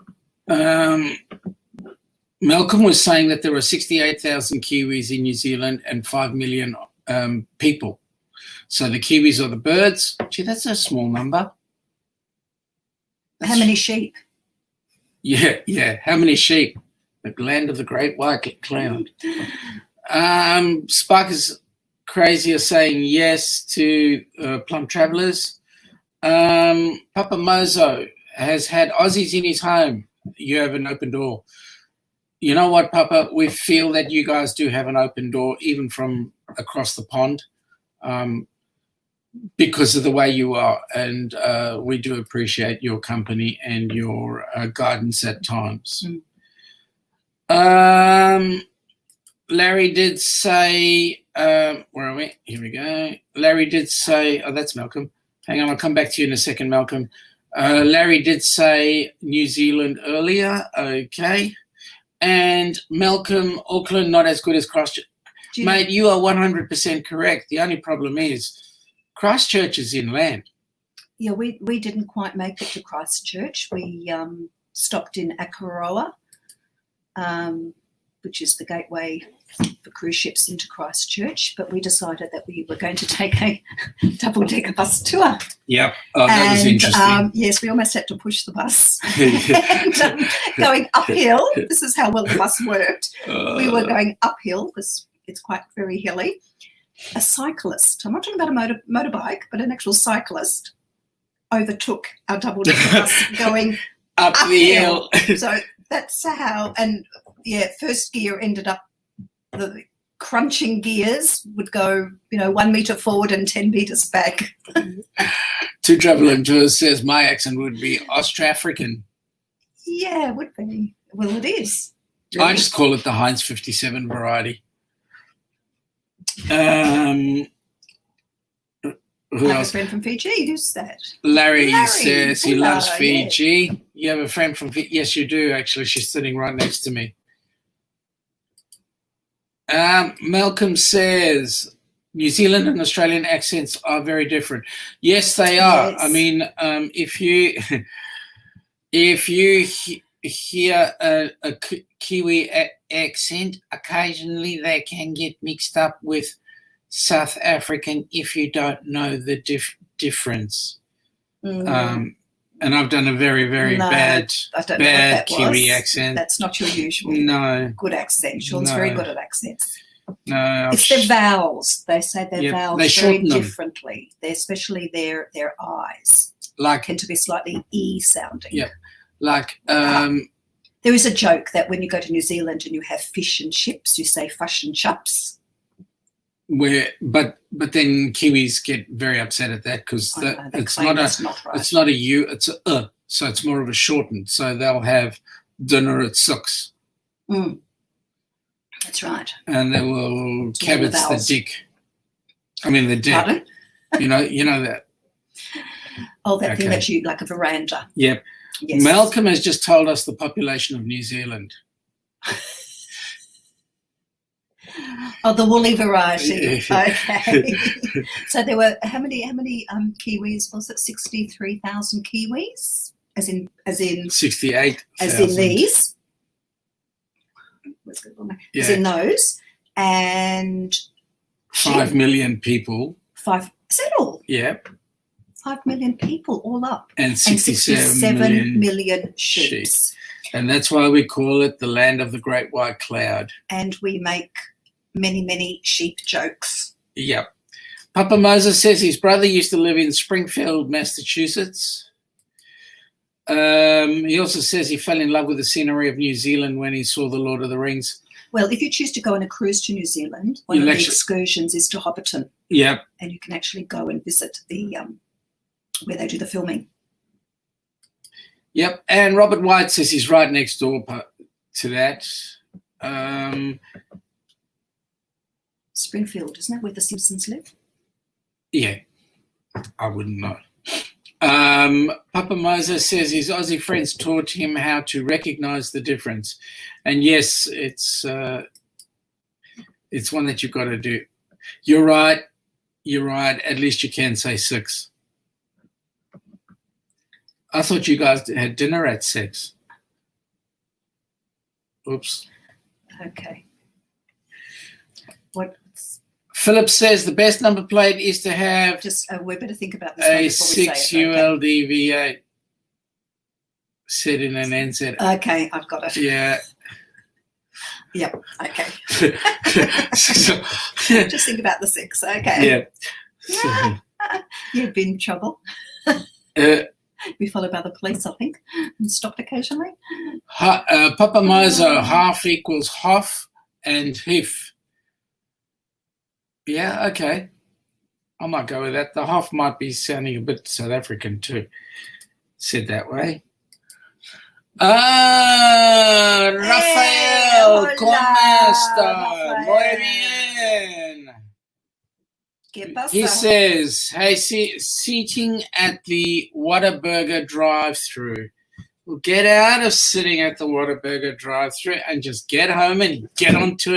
Speaker 1: Malcolm was saying that there are 68,000 Kiwis in New Zealand and 5 million people. So the Kiwis are the birds. Gee, that's a small number.
Speaker 2: How many sheep?
Speaker 1: Yeah. How many sheep? The land of the great white cloud. Sparkers Crazy are saying yes to Plum Travellers. Papa Mozo has had Aussies in his home. You have an open door. You know what, Papa? We feel that you guys do have an open door, even from across the pond, because of the way you are. And we do appreciate your company and your guidance at times. Larry did say, where are we? Here we go. Larry did say, oh, that's Malcolm. Hang on, I'll come back to you in a second, Malcolm. Larry did say New Zealand earlier. Okay. And Malcolm, Auckland, not as good as Christchurch. Mate, you are 100% correct. The only problem is Christchurch is inland.
Speaker 2: Yeah, we didn't quite make it to Christchurch. We stopped in Akaroa, which is the gateway for cruise ships into Christchurch, but we decided that we were going to take a double-decker bus tour.
Speaker 1: Yep. Oh, that was interesting.
Speaker 2: Yes, we almost had to push the bus. And, going uphill, this is how well the bus worked. We were going uphill because it's quite very hilly. A cyclist, I'm not talking about a motorbike, but an actual cyclist overtook our double-decker bus going
Speaker 1: up the hill.
Speaker 2: So that's how, and yeah, first gear ended up, the crunching gears would go, 1 meter forward and 10 meters back.
Speaker 1: To Travel and Tours says my accent would be Austro-African.
Speaker 2: Yeah, it would be. Well, it is. Really.
Speaker 1: I just call it the Heinz 57 variety. Who
Speaker 2: I have
Speaker 1: else?
Speaker 2: a friend from Fiji. Who's that?
Speaker 1: Larry says he loves Fiji.
Speaker 2: Yeah.
Speaker 1: You have a friend from Fiji? Yes, you do, actually. She's sitting right next to me. Malcolm says, New Zealand and Australian accents are very different. Yes, they are.
Speaker 2: Yes.
Speaker 1: I mean, if you hear a Kiwi accent, occasionally they can get mixed up with South African if you don't know the difference. And I've done a very, very bad Kiwi accent.
Speaker 2: That's not your usual good accent. Sean's very good at accents.
Speaker 1: No,
Speaker 2: it's their vowels. They say their vowels very differently. Especially their eyes tend to be slightly E sounding.
Speaker 1: Yeah, like
Speaker 2: there is a joke that when you go to New Zealand and you have fish and chips, you say fish and chips.
Speaker 1: But then Kiwis get very upset at that because it's not a U, it's a so it's more of a shortened. So they'll have dinner at 6.
Speaker 2: That's right.
Speaker 1: And they will kibitz the dick. I mean the dick.
Speaker 2: Pardon?
Speaker 1: You know that.
Speaker 2: Oh, that thing that you like a veranda.
Speaker 1: Yep.
Speaker 2: Yes.
Speaker 1: Malcolm has just told us the population of New Zealand.
Speaker 2: Oh, the woolly variety. Okay. So there were how many Kiwis was it? 63,000 Kiwis, as in
Speaker 1: 68.
Speaker 2: As in these. As in those, and
Speaker 1: 5 million people.
Speaker 2: Is that all?
Speaker 1: Yeah.
Speaker 2: 5 million people all up,
Speaker 1: and 67
Speaker 2: million sheep.
Speaker 1: And that's why we call it the land of the great white cloud.
Speaker 2: And we make many sheep jokes.
Speaker 1: Yep. Papa Moses says his brother used to live in Springfield, Massachusetts. He also says he fell in love with the scenery of New Zealand when he saw The Lord of the Rings.
Speaker 2: Well, if you choose to go on a cruise to New Zealand, one of the excursions is to Hobbiton.
Speaker 1: Yep.
Speaker 2: And you can actually go and visit the where they do the filming.
Speaker 1: Yep. And Robert White says he's right next door to that.
Speaker 2: Springfield, isn't it, where the Simpsons live?
Speaker 1: Yeah, I wouldn't know. Papa Moses says his Aussie friends taught him how to recognise the difference. And yes, it's one that you've got to do. You're right. At least you can say 6. I thought you guys had dinner at 6. Oops.
Speaker 2: Okay. What?
Speaker 1: Philip says the best number plate is to have
Speaker 2: we better think about this a
Speaker 1: 6 ULDV8 set in an NZ.
Speaker 2: Okay, I've got it.
Speaker 1: Yeah.
Speaker 2: Yep. Okay. Just think about the 6. Okay.
Speaker 1: Yeah.
Speaker 2: You've been in trouble. Be followed by the police, I think, and stopped occasionally.
Speaker 1: Papa Mozo, half equals hoff and hif. Yeah, okay. I might go with that. The half might be sounding a bit South African too, said that way. Rafael, ¿cómo está? Muy bien.
Speaker 2: ¿Qué pasa?
Speaker 1: He says, hey, seating at the Whataburger drive-thru. Well, get out of sitting at the Whataburger drive-thru and just get home and get onto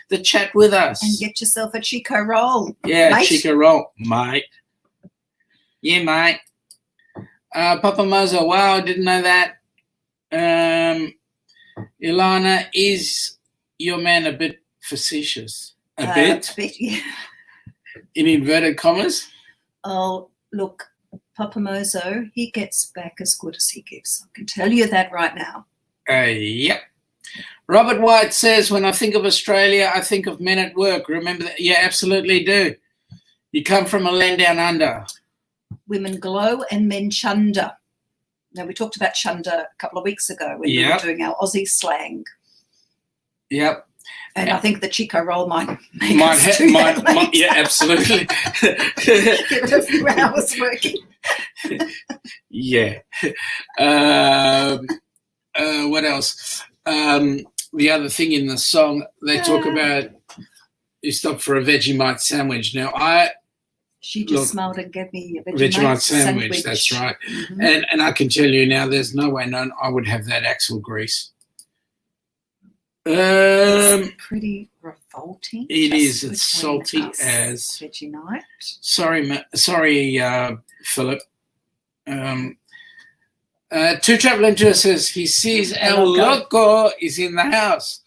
Speaker 1: the chat with us.
Speaker 2: And get yourself a Chico Roll.
Speaker 1: Yeah,
Speaker 2: mate.
Speaker 1: Chico Roll, mate. Yeah, mate. Papa Mozo, wow, I didn't know that. Ilana, is your man a bit facetious? A bit?
Speaker 2: A bit, yeah.
Speaker 1: In inverted commas?
Speaker 2: Oh, look. Papa Mozo, he gets back as good as he gives. I can tell you that right now.
Speaker 1: Yep. Robert White says, when I think of Australia, I think of men at work. Remember that? Yeah, absolutely do. You come from a land down under.
Speaker 2: Women glow and men chunder. Now, we talked about chunder a couple of weeks ago when we were doing our Aussie slang.
Speaker 1: Yep.
Speaker 2: And I think the Chico Roll might make us do that later.
Speaker 1: Yeah, absolutely.
Speaker 2: Give it a few hours working.
Speaker 1: Yeah. What else? The other thing in the song, they talk about you stop for a Vegemite sandwich. Now,
Speaker 2: she just smiled and gave me a
Speaker 1: Vegemite sandwich. That's right. Mm-hmm. And I can tell you now, there's no way known I would have that axle grease.
Speaker 2: It's pretty refined. salty.
Speaker 1: It is.
Speaker 2: Just
Speaker 1: It's salty
Speaker 2: between us.
Speaker 1: as.
Speaker 2: Vegemite.
Speaker 1: Sorry, Philip. Two Traveling Tour says he sees El Loco is in the house.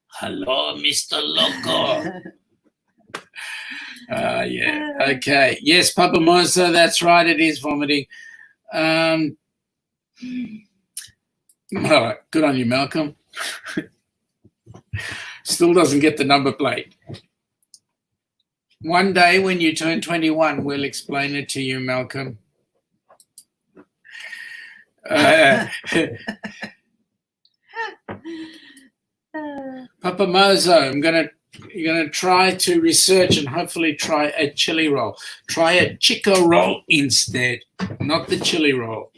Speaker 1: Hello, Mr. Loco. Yeah. Okay. Yes, Papa Moza, that's right. It is vomiting. All right. Good on you, Malcolm. Still doesn't get the number plate. One day when you turn 21, we'll explain it to you, Malcolm. Papa Mozo, you're gonna try to research and hopefully try a chili roll. Try a Chico Roll instead, not the chili roll.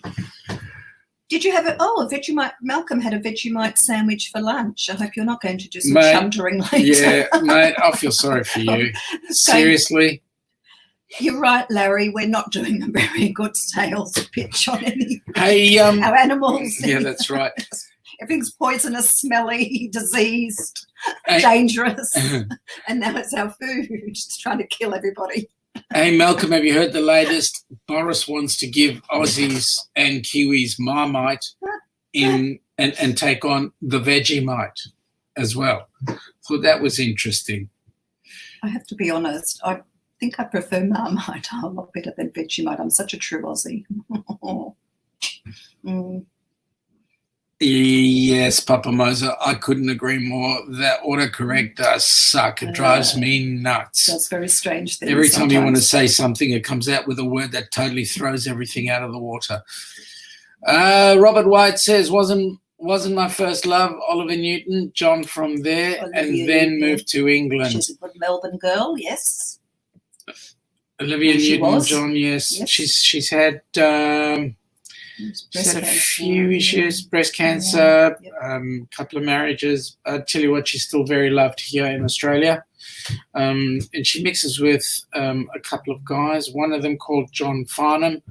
Speaker 2: Did you have a Vegemite? Malcolm had a Vegemite sandwich for lunch. I hope you're not going to do some chuntering later.
Speaker 1: Yeah, mate, I feel sorry for you. Seriously.
Speaker 2: You're right, Larry. We're not doing a very good sales pitch on any
Speaker 1: our
Speaker 2: animals.
Speaker 1: Yeah, that's right.
Speaker 2: Everything's poisonous, smelly, diseased, dangerous, and now it's our food. Just trying to kill everybody.
Speaker 1: Hey, Malcolm, have you heard the latest? Boris wants to give Aussies and Kiwis Marmite and take on the Vegemite as well. Thought that was interesting.
Speaker 2: I have to be honest. I think I prefer Marmite a lot better than Vegemite. I'm such a true Aussie.
Speaker 1: Yes, Papa Moza, I couldn't agree more. That autocorrect does suck. It drives me nuts.
Speaker 2: That's very strange.
Speaker 1: Every time you want to say something, it comes out with a word that totally throws everything out of the water. Robert White says, wasn't my first love Oliver Newton, John from there, and then moved to England.
Speaker 2: She's a good Melbourne girl, yes.
Speaker 1: Olivia Newton, John, yes. She's had she's had a few issues, breast cancer, couple of marriages. I tell you what, she's still very loved here in Australia. And she mixes with a couple of guys, one of them called John Farnham,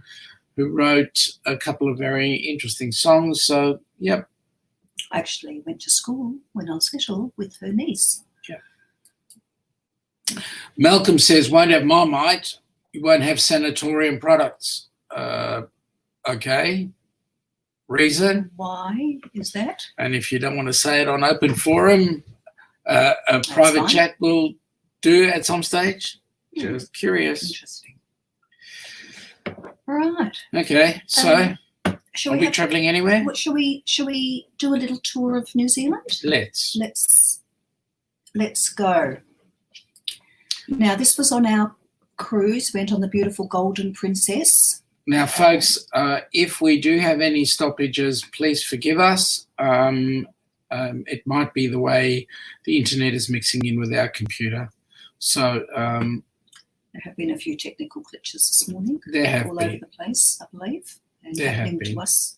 Speaker 1: who wrote a couple of very interesting songs. So, yep.
Speaker 2: I actually went to school when I was little with her niece.
Speaker 1: Yeah. Malcolm says, won't have Marmite, you won't have sanatorium products. Okay. Reason?
Speaker 2: Why is that?
Speaker 1: And if you don't want to say it on open forum, a private chat will do at some stage. Just curious.
Speaker 2: Interesting. All right.
Speaker 1: Okay. So, are we travelling anywhere?
Speaker 2: Shall we do a little tour of New Zealand?
Speaker 1: Let's
Speaker 2: go. Now, this was on our cruise. Went on the beautiful Golden Princess.
Speaker 1: Now, folks, if we do have any stoppages, please forgive us. It might be the way the internet is mixing in with our computer. So
Speaker 2: there have been a few technical glitches this morning.
Speaker 1: There have
Speaker 2: all
Speaker 1: been.
Speaker 2: over the place, I believe. And
Speaker 1: there have been.
Speaker 2: To us.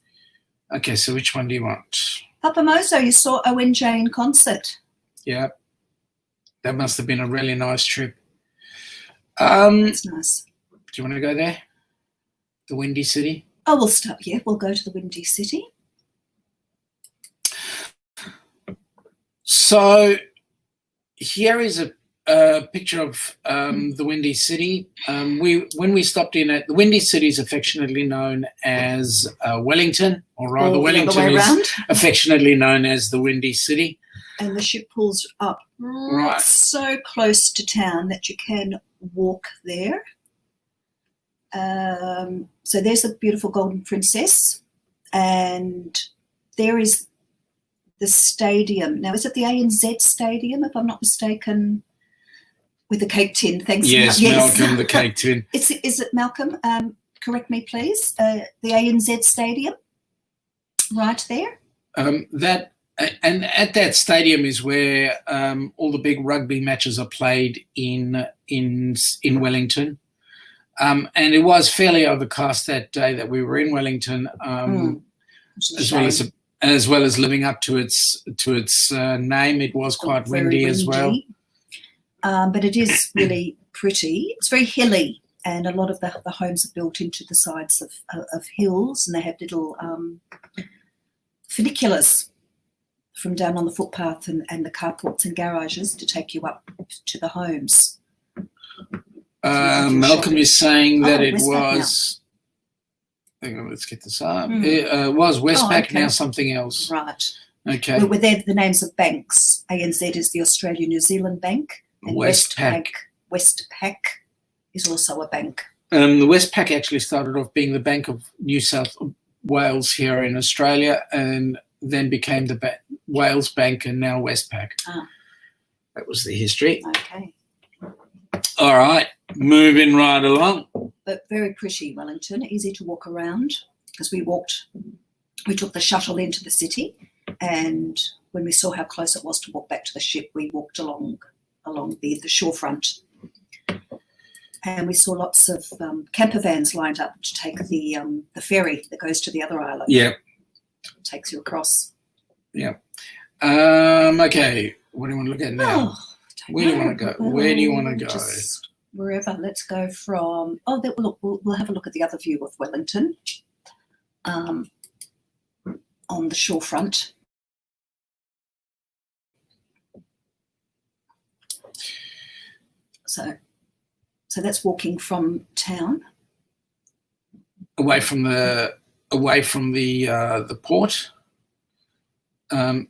Speaker 1: Okay, so which one do you want?
Speaker 2: Papa Mozo, you saw ONJ in concert.
Speaker 1: Yeah. That must have been a really nice trip.
Speaker 2: It's nice.
Speaker 1: Do you want to go there? The Windy City?
Speaker 2: Oh, we'll start. Yeah, we'll go to the Windy City.
Speaker 1: So here is a picture of the Windy City. When we stopped in at the Windy City is affectionately known as Wellington, or rather Wellington is affectionately known as the Windy City.
Speaker 2: And the ship pulls up right so close to town that you can walk there. So there's the beautiful Golden Princess, and there is the stadium. Now, is it the ANZ Stadium, if I'm not mistaken, with the cake tin? Thanks.
Speaker 1: Yes, Malcolm, the cake tin.
Speaker 2: Is it Malcolm? Correct me, please. The ANZ Stadium, right there.
Speaker 1: And at that stadium is where all the big rugby matches are played in Wellington. And it was fairly overcast that day that we were in Wellington, as well as living up to its name. It was quite windy as well.
Speaker 2: But it is really pretty. It's very hilly, and a lot of the homes are built into the sides of hills, and they have little funiculars from down on the footpath and the carports and garages to take you up to the homes.
Speaker 1: Malcolm is saying that it
Speaker 2: Westpac
Speaker 1: was. Hang on, let's get this up. It was Westpac, now something else.
Speaker 2: Right.
Speaker 1: Okay.
Speaker 2: Well, they're the names of banks. ANZ is the Australia-New Zealand Bank. And Westpac is also a bank.
Speaker 1: The Westpac actually started off being the Bank of New South Wales here in Australia, and then became the Wales Bank, and now Westpac. That was the history.
Speaker 2: Okay.
Speaker 1: All right, moving right along.
Speaker 2: But very pretty, Wellington, easy to walk around, because we took the shuttle into the city, and when we saw how close it was to walk back to the ship, we walked along the shorefront, and we saw lots of camper vans lined up to take the ferry that goes to the other island.
Speaker 1: Yeah.
Speaker 2: It takes you across.
Speaker 1: Yeah. Okay, what do you want to look at now? Where do you want to go? Where do you want to go?
Speaker 2: Just wherever. Let's go from. Look, we'll have a look at the other view of Wellington, on the shorefront. So that's walking from town,
Speaker 1: away from the port, and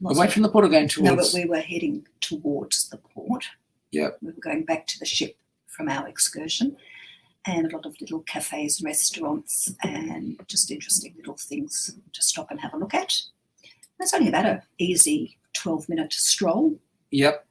Speaker 1: away from the port or going towards.
Speaker 2: No, but we were heading towards the port.
Speaker 1: Yep.
Speaker 2: We were going back to the ship from our excursion, and a lot of little cafes and restaurants and just interesting little things to stop and have a look at. It's only about an easy 12-minute stroll.
Speaker 1: Yep.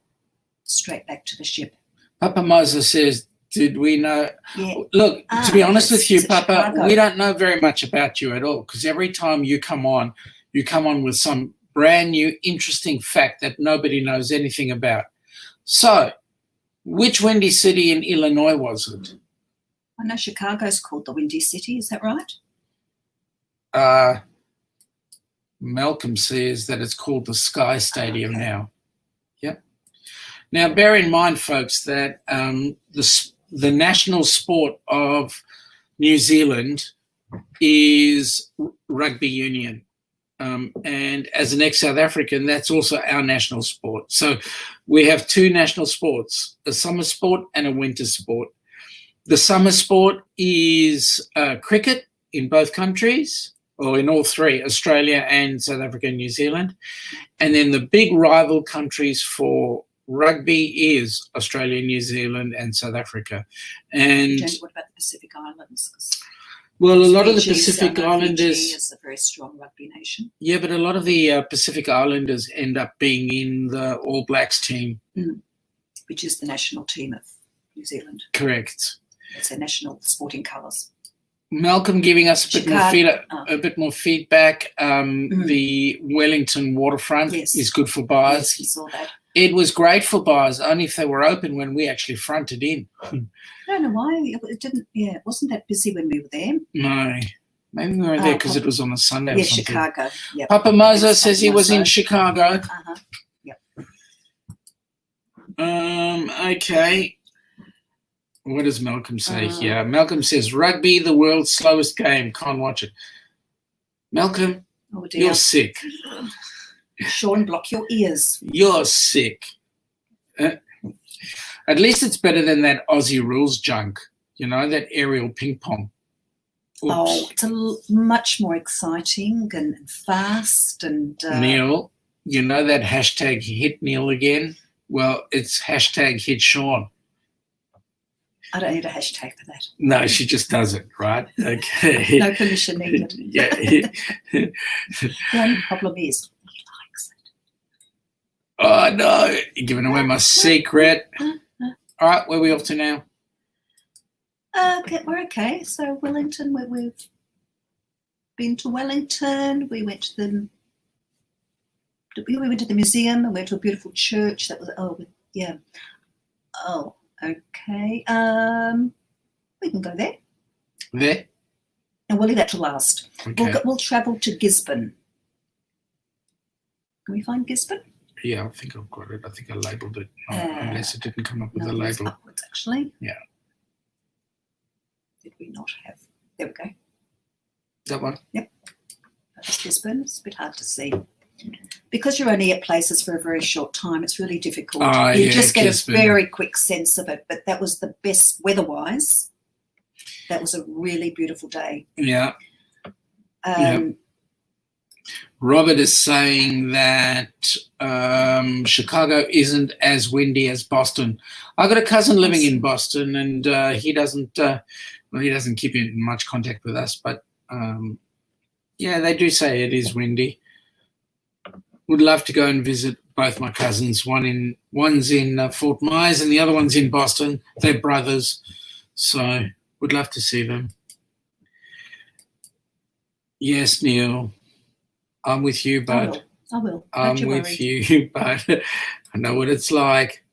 Speaker 2: Straight back to the ship.
Speaker 1: Papa Moser says, did we know?
Speaker 2: Yeah.
Speaker 1: Look, to be honest with you, Papa,
Speaker 2: Chicago.
Speaker 1: we don't know very much about you at all, because every time you come on with some brand new interesting fact that nobody knows anything about. So, which windy city in Illinois was it?
Speaker 2: I know Chicago's called the Windy City. Is that right?
Speaker 1: Malcolm says that it's called the Sky Stadium now. Yep. Now, bear in mind, folks, that the national sport of New Zealand is rugby union. And as an ex-South African, that's also our national sport. So we have two national sports, a summer sport and a winter sport. The summer sport is cricket in both countries, or in all three, Australia and South Africa and New Zealand. And then the big rival countries for rugby is Australia, New Zealand, and South Africa. And
Speaker 2: what about the Pacific Islands?
Speaker 1: Well, a lot of the Pacific Islanders
Speaker 2: is a very strong rugby nation.
Speaker 1: Yeah, but a lot of the Pacific Islanders end up being in the All Blacks team,
Speaker 2: which is the national team of New Zealand.
Speaker 1: Correct.
Speaker 2: It's their national sporting colours.
Speaker 1: Malcolm giving us a bit more feedback. The Wellington waterfront is good for bars.
Speaker 2: Yes, we saw that.
Speaker 1: It was great for bars, only if they were open when we actually fronted in.
Speaker 2: I don't know why it didn't. Yeah, it wasn't that busy when we were there.
Speaker 1: No, maybe we were there because it was on a Sunday.
Speaker 2: Yeah,
Speaker 1: or something.
Speaker 2: Chicago. Yep.
Speaker 1: Papa Moser says he was in Chicago.
Speaker 2: Yep.
Speaker 1: Okay. What does Malcolm say here? Malcolm says rugby, the world's slowest game. Can't watch it. Malcolm, you're sick.
Speaker 2: Sean, block your ears.
Speaker 1: You're sick. At least it's better than that Aussie rules junk, that aerial ping pong. Oops.
Speaker 2: Oh, it's much more exciting and fast. And
Speaker 1: Neil, that hashtag hit Neil again? Well, it's hashtag hit Sean.
Speaker 2: I don't need a hashtag for that.
Speaker 1: No, she just does it, right? Okay.
Speaker 2: No permission needed.
Speaker 1: Yeah.
Speaker 2: The only problem is he likes it.
Speaker 1: Oh, no. You're giving away my secret. All right, where are we off to now?
Speaker 2: Okay, we're okay. So Wellington, we've been to Wellington. We went to the museum and went to a beautiful church. That was okay. We can go there.
Speaker 1: There?
Speaker 2: And we'll leave that to last.
Speaker 1: Okay.
Speaker 2: We'll travel to Gisborne. Can we find Gisborne?
Speaker 1: Yeah, I think I've got it. I think I labelled it. Unless it didn't come up with a label.
Speaker 2: Upwards, actually.
Speaker 1: Yeah.
Speaker 2: Did we not have? There we go.
Speaker 1: That one?
Speaker 2: Yep. That was Gisborne. It's a bit hard to see. because you're only at places for a very short time, it's really difficult.
Speaker 1: Oh,
Speaker 2: You
Speaker 1: yeah,
Speaker 2: just get
Speaker 1: Gisborne.
Speaker 2: a very quick sense of it. But that was the best weather-wise. That was a really beautiful day.
Speaker 1: Yeah. Robert is saying that Chicago isn't as windy as Boston. I've got a cousin living in Boston, and he doesn't keep in much contact with us. But yeah, they do say it is windy. Would love to go and visit both my cousins. One's in Fort Myers, and the other one's in Boston. They're brothers, so would love to see them. Yes, Neil. I'm with you, bud.
Speaker 2: I will.
Speaker 1: I'm with you, bud. I know what it's like.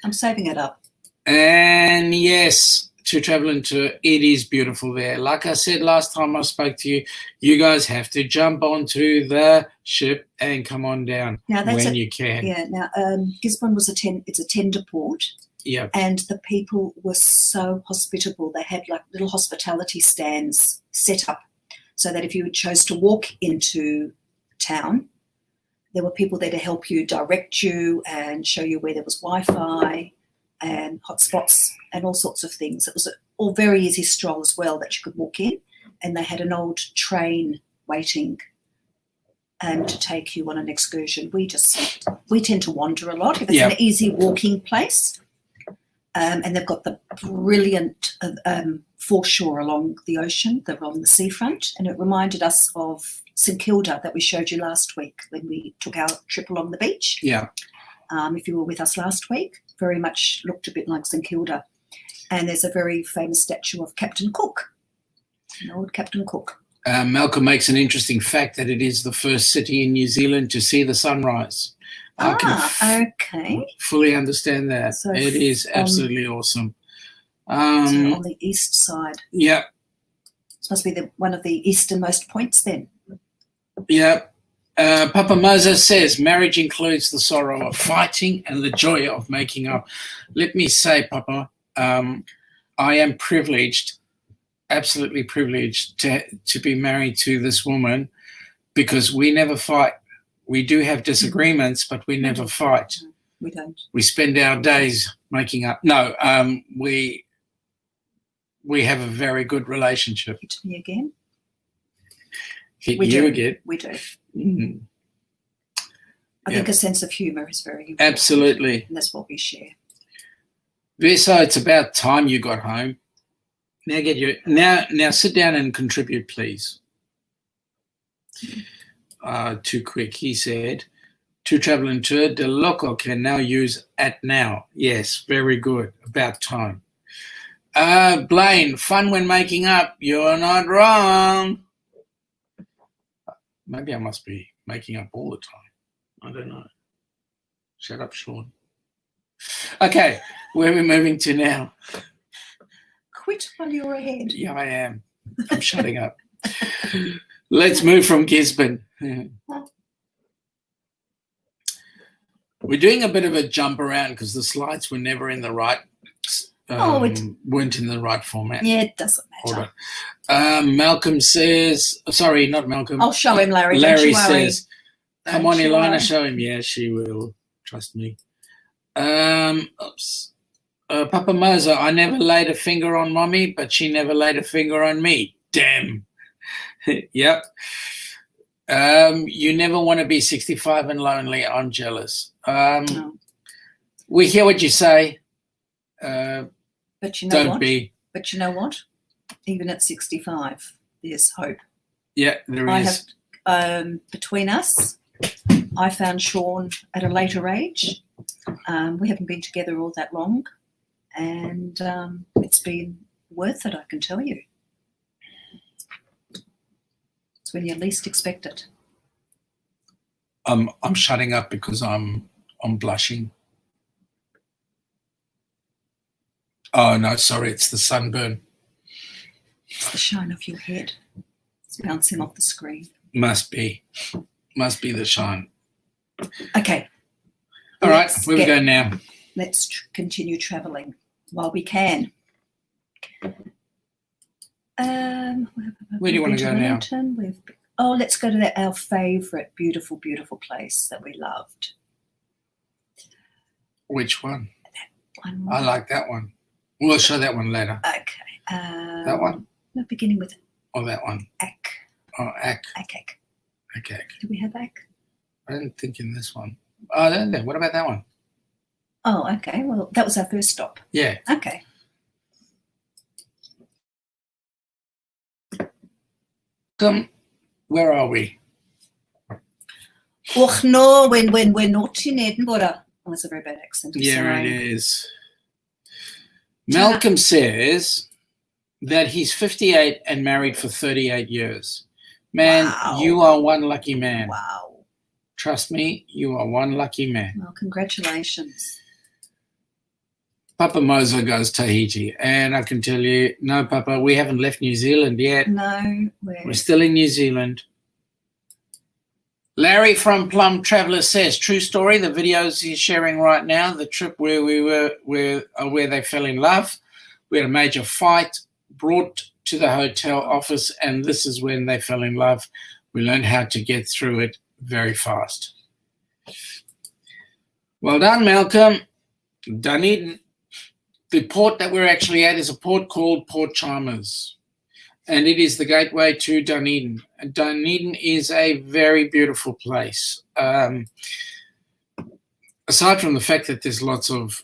Speaker 2: I'm saving it up.
Speaker 1: And yes, to travel into it is beautiful there. Like I said last time I spoke to you, you guys have to jump onto the ship and come on down when you can.
Speaker 2: Yeah. Now, Gisborne was it's a tender port.
Speaker 1: Yeah.
Speaker 2: And the people were so hospitable. They had like little hospitality stands set up, so that if you chose to walk into town, there were people there to help you, direct you, and show you where there was Wi-Fi and hotspots and all sorts of things. It was all very easy stroll as well that you could walk in, and they had an old train waiting to take you on an excursion. We tend to wander a lot if it's an easy walking place. And they've got the brilliant foreshore along the ocean, along the seafront, and it reminded us of St Kilda that we showed you last week when we took our trip along the beach.
Speaker 1: Yeah.
Speaker 2: If you were with us last week, very much looked a bit like St Kilda. And there's a very famous statue of Captain Cook, old Captain Cook.
Speaker 1: Malcolm makes an interesting fact that it is the first city in New Zealand to see the sunrise.
Speaker 2: Okay.
Speaker 1: Fully understand that. So it is absolutely awesome.
Speaker 2: So on the east side.
Speaker 1: Yeah.
Speaker 2: This must be one of the easternmost points then.
Speaker 1: Yeah. Papa Moses says marriage includes the sorrow of fighting and the joy of making up. Let me say, Papa, I am privileged, absolutely privileged to be married to this woman, because we never fight. We do have disagreements, but we never fight.
Speaker 2: We don't.
Speaker 1: We spend our days making up. No, we have a very good relationship.
Speaker 2: Hit me again.
Speaker 1: Hit you again.
Speaker 2: We do.
Speaker 1: Mm-hmm.
Speaker 2: I think a sense of humour is very important.
Speaker 1: Absolutely.
Speaker 2: And that's what we share.
Speaker 1: Viso, it's about time you got home. Now sit down and contribute, please. Too quick, he said. To travel and tour, the loco can now use at now. Yes, very good. About time. Blaine, fun when making up. You're not wrong. Maybe I must be making up all the time. I don't know. Shut up, Sean. Okay, where are we moving to now?
Speaker 2: Quit while you're ahead.
Speaker 1: Yeah, I am. I'm shutting up. Let's move from Gisborne. We're doing a bit of a jump around because the slides were never in the right weren't in the right format.
Speaker 2: Yeah, it doesn't matter.
Speaker 1: Malcolm says, sorry, not Malcolm.
Speaker 2: I'll show him, Larry.
Speaker 1: Larry
Speaker 2: don't you worry.
Speaker 1: says, come on, Elena, show him. Yeah, she will. Trust me. Papa Moza, I never laid a finger on Mommy, but she never laid a finger on me. Damn. Yep. You never want to be 65 and lonely. I'm jealous.
Speaker 2: No.
Speaker 1: We hear what you say.
Speaker 2: But you know
Speaker 1: Don't
Speaker 2: what?
Speaker 1: be.
Speaker 2: But you know what? Even at 65, there's hope.
Speaker 1: Yeah, there is.
Speaker 2: Between us, I found Sean at a later age. We haven't been together all that long, and it's been worth it, I can tell you. It's when you least expect it.
Speaker 1: I'm shutting up because I'm blushing. Oh no, sorry, it's the sunburn.
Speaker 2: It's the shine of your head. It's bouncing off the screen.
Speaker 1: Must be the shine.
Speaker 2: Okay.
Speaker 1: All right, where we go now?
Speaker 2: Let's continue travelling while we can.
Speaker 1: Where do you want to go now?
Speaker 2: Oh, let's go to our favourite beautiful, beautiful place that we loved.
Speaker 1: Which one?
Speaker 2: One more.
Speaker 1: I like that one. We'll show that one later.
Speaker 2: Okay.
Speaker 1: That one?
Speaker 2: No, beginning with
Speaker 1: Or that one?
Speaker 2: Ak.
Speaker 1: Oh, Ak.
Speaker 2: Ak.
Speaker 1: Okay.
Speaker 2: Do we have Ak?
Speaker 1: I didn't think in this one. Oh, no. What about that one?
Speaker 2: Oh, okay. Well, that was our first stop.
Speaker 1: Yeah.
Speaker 2: Okay.
Speaker 1: Where are we?
Speaker 2: Oh no, when we're not in Edinburgh. Oh, that's a very bad accent. I'm
Speaker 1: Yeah,
Speaker 2: sorry.
Speaker 1: it is. Malcolm says that he's 58 and married for 38 years. Man,
Speaker 2: Wow.
Speaker 1: you are one lucky man.
Speaker 2: Wow.
Speaker 1: Trust me, you are one lucky man.
Speaker 2: Well, congratulations.
Speaker 1: Papa Moser goes Tahiti, and I can tell you, no, Papa, we haven't left New Zealand yet.
Speaker 2: No,
Speaker 1: We're still in New Zealand. Larry from Plum Traveller says, true story, the videos he's sharing right now, the trip where we were, where they fell in love. We had a major fight, brought to the hotel office, and this is when they fell in love. We learned how to get through it very fast. Well done, Malcolm. Dunedin. The port that we're actually at is a port called Port Chalmers, and it is the gateway to Dunedin. Dunedin is a very beautiful place. Aside from the fact that there's lots of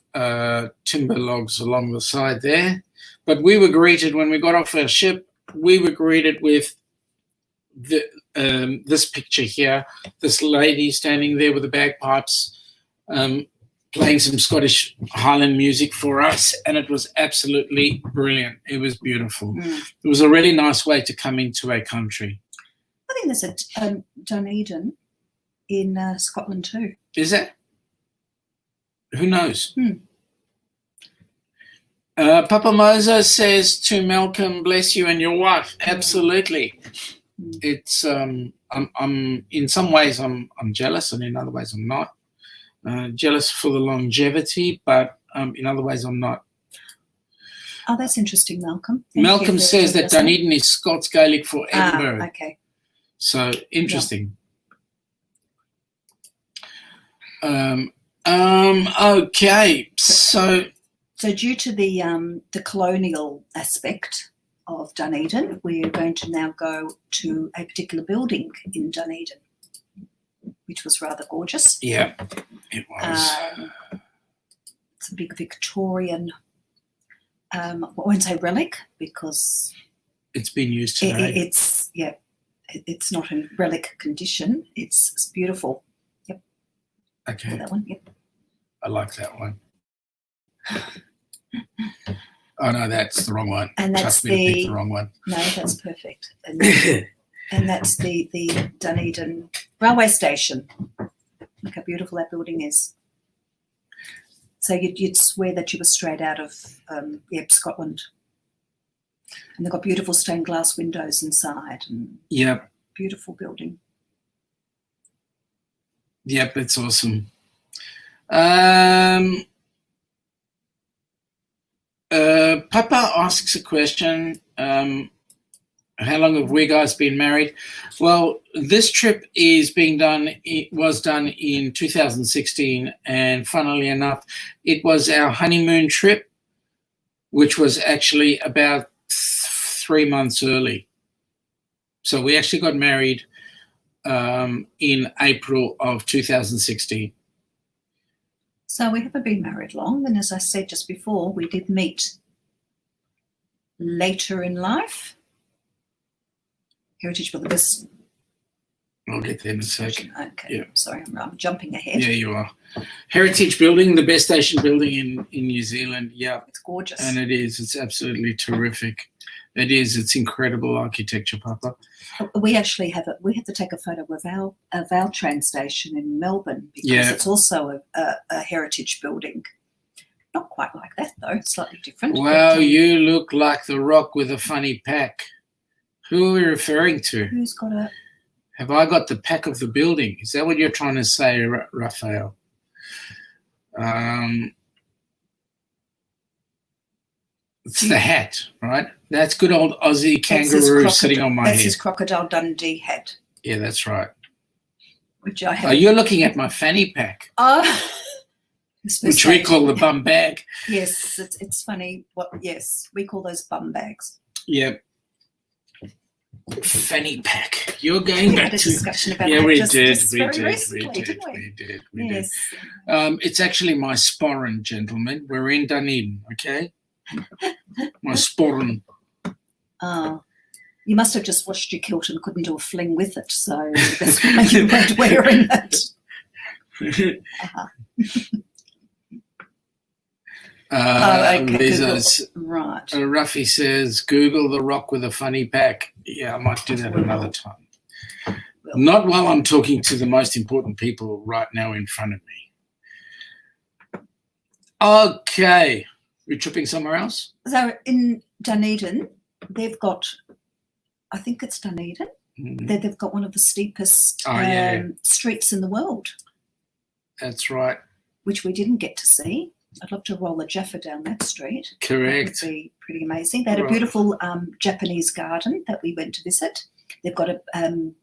Speaker 1: timber logs along the side there, but we were greeted when we got off our ship. We were greeted with this picture here. This lady standing there with the bagpipes, playing some Scottish Highland music for us, and it was absolutely brilliant. It was beautiful. It was a really nice way to come into a country.
Speaker 2: I think there's a Dunedin in Scotland too.
Speaker 1: Is it? Who knows? Papa Moser says to Malcolm, bless you and your wife. Absolutely. It's I'm in some ways I'm jealous, and in other ways I'm not. Jealous for the longevity, but in other ways I'm not.
Speaker 2: Oh, that's interesting, Malcolm. Thank
Speaker 1: Malcolm
Speaker 2: you for
Speaker 1: says that
Speaker 2: listening.
Speaker 1: Dunedin is Scots Gaelic for Edinburgh.
Speaker 2: Okay.
Speaker 1: So interesting.
Speaker 2: Yeah.
Speaker 1: Okay. So
Speaker 2: due to the colonial aspect of Dunedin, we're going to now go to a particular building in Dunedin, which was rather gorgeous.
Speaker 1: yeah, it was.
Speaker 2: It's a big Victorian, I won't say relic because
Speaker 1: It's been used today.
Speaker 2: it's not in relic condition. It's beautiful. Yep.
Speaker 1: Okay.
Speaker 2: That one. Yep.
Speaker 1: I like that one. Oh no, that's the wrong one.
Speaker 2: And that's
Speaker 1: Trust me to pick the wrong one.
Speaker 2: No, that's perfect. And that's the Dunedin railway station. Look how beautiful that building is. So you'd swear that you were straight out of Scotland. And they've got beautiful stained glass windows inside. And
Speaker 1: Yep.
Speaker 2: beautiful building.
Speaker 1: Yep, it's awesome. Papa asks a question. How long have we guys been married? Well, this trip is being done. It was done in 2016, and funnily enough, it was our honeymoon trip, which was actually about 3 months early. So we actually got married in April of 2016.
Speaker 2: So we haven't been married long, and as I said just before, we did meet later in life. Heritage Building.
Speaker 1: I'll get there in a second.
Speaker 2: Okay,
Speaker 1: Yeah.
Speaker 2: sorry, I'm jumping ahead.
Speaker 1: Yeah, you are. Heritage Building, the best station building in New Zealand. Yeah,
Speaker 2: It's gorgeous.
Speaker 1: and it is. It's absolutely terrific. It is. It's incredible architecture, Papa.
Speaker 2: We actually we had to take a photo of our train station in Melbourne because it's also a heritage building. Not quite like that though, slightly different.
Speaker 1: Wow,
Speaker 2: but,
Speaker 1: you look like the Rock with a funny pack. Who are we referring to?
Speaker 2: Who's got a?
Speaker 1: Have I got the pack of the building? Is that what you're trying to say, Raphael? It's the hat, right? That's good old Aussie kangaroo sitting on my
Speaker 2: That's
Speaker 1: head.
Speaker 2: his Crocodile Dundee hat.
Speaker 1: Yeah, that's right.
Speaker 2: which I have.
Speaker 1: Oh, you're looking at my fanny pack, which we call the bum bag.
Speaker 2: Yes, it's funny. Yes, we call those bum bags.
Speaker 1: Yep. Fanny pack. You're going
Speaker 2: We
Speaker 1: back
Speaker 2: had a
Speaker 1: to
Speaker 2: discussion about
Speaker 1: yeah,
Speaker 2: that
Speaker 1: we
Speaker 2: just very
Speaker 1: did,
Speaker 2: recently, didn't we?
Speaker 1: we did.
Speaker 2: Yes.
Speaker 1: It's actually my sporran, gentlemen. We're in Dunedin, okay? My sporran.
Speaker 2: You must have just washed your kilt and couldn't do a fling with it, so that's why you weren't wearing it. Okay,
Speaker 1: Liza's,
Speaker 2: right.
Speaker 1: Ruffy says, Google the rock with a funny pack. Yeah, I might do that another time. Not while I'm talking to the most important people right now in front of me. Okay. We're tripping somewhere else?
Speaker 2: So in Dunedin, they've got, I think it's Dunedin, they've got one of the steepest streets in the world.
Speaker 1: That's right.
Speaker 2: Which we didn't get to see. I'd love to roll a Jaffa down that street.
Speaker 1: Correct.
Speaker 2: That would be pretty amazing. They had a beautiful Japanese garden that we went to visit. They've got a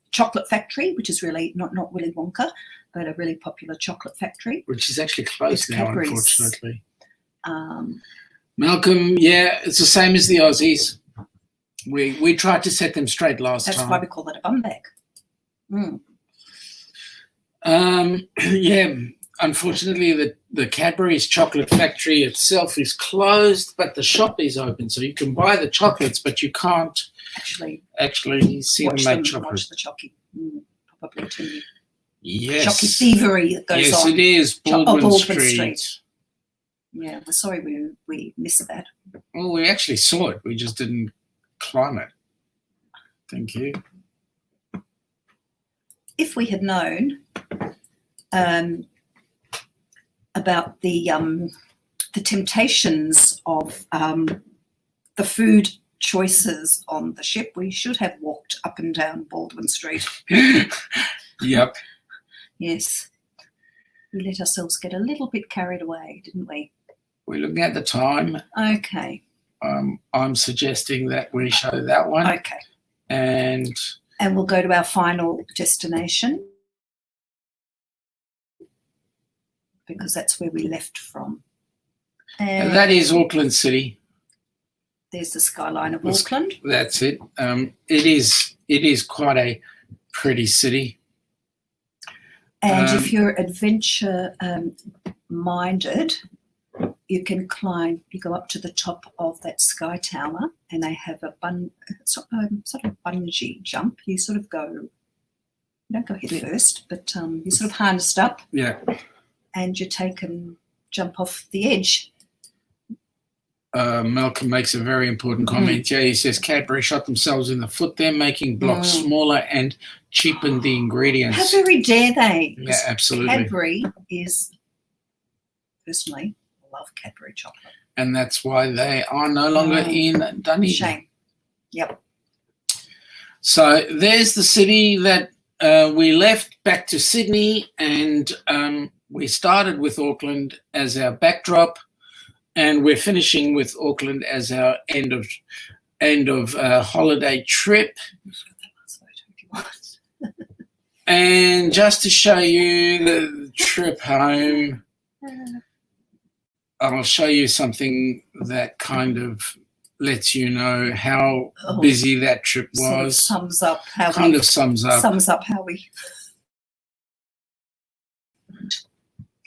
Speaker 2: chocolate factory, which is really not Willy Wonka, but a really popular chocolate factory.
Speaker 1: Which is actually closed now,
Speaker 2: Cadbury's.
Speaker 1: Unfortunately. Malcolm, yeah, it's the same as the Aussies. We tried to set them straight last time.
Speaker 2: That's why we call it a bum bag.
Speaker 1: Yeah, unfortunately, the Cadbury's chocolate factory itself is closed, but the shop is open, so you can buy the chocolates, but you can't actually see them make chocolate.
Speaker 2: Watch the chocky, probably too many.
Speaker 1: Yes.
Speaker 2: Chocky thievery that goes on.
Speaker 1: Yes, it is. Baldwin Street.
Speaker 2: Yeah, we're sorry we missed that.
Speaker 1: Well, we actually saw it. We just didn't climb it. Thank you.
Speaker 2: If we had known about the temptations of the food choices on the ship, we should have walked up and down Baldwin Street.
Speaker 1: Yep.
Speaker 2: Yes. We let ourselves get a little bit carried away, didn't we?
Speaker 1: We're looking at the time.
Speaker 2: Okay.
Speaker 1: I'm suggesting that we show that one.
Speaker 2: Okay.
Speaker 1: And
Speaker 2: we'll go to our final destination, because that's where we left from.
Speaker 1: And that is Auckland City.
Speaker 2: There's the skyline of Auckland.
Speaker 1: That's it. It is quite a pretty city.
Speaker 2: And if you're adventure minded, you can climb. You go up to the top of that sky tower, and they have a sort of bungee jump. You sort of go. You don't go head first, but you're sort of harnessed up.
Speaker 1: Yeah.
Speaker 2: And you take and jump off the edge.
Speaker 1: Malcolm makes a very important comment. Yeah, he says Cadbury shot themselves in the foot there, making blocks smaller and cheapened the ingredients.
Speaker 2: How very dare they?
Speaker 1: Yeah, absolutely.
Speaker 2: Cadbury is, personally, I love Cadbury chocolate.
Speaker 1: And that's why they are no longer in Dunedin.
Speaker 2: Shame. Yep.
Speaker 1: So there's the city that we left back to Sydney, and we started with Auckland as our backdrop. And we're finishing with Auckland as our end of holiday trip. And just to show you the trip home, I'll show you something that kind of lets you know how busy that trip was.
Speaker 2: Sort of sums up how we.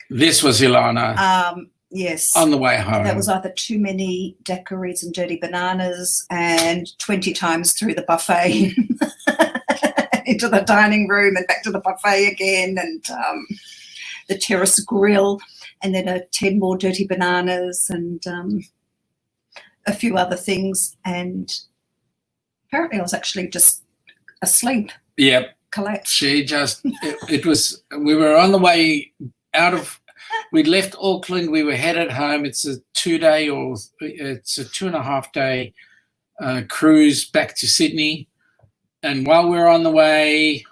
Speaker 1: This was Ilana.
Speaker 2: Yes.
Speaker 1: On the way home.
Speaker 2: That was either too many daiquiris and dirty bananas and 20 times through the buffet into the dining room and back to the buffet again, and the terrace grill, and then 10 more dirty bananas and a few other things. And apparently I was actually just asleep.
Speaker 1: Yep.
Speaker 2: Collapsed.
Speaker 1: She just, we were on the way out of, we'd left Auckland, we were headed home. It's a 2.5 day cruise back to Sydney. And while we were on the way,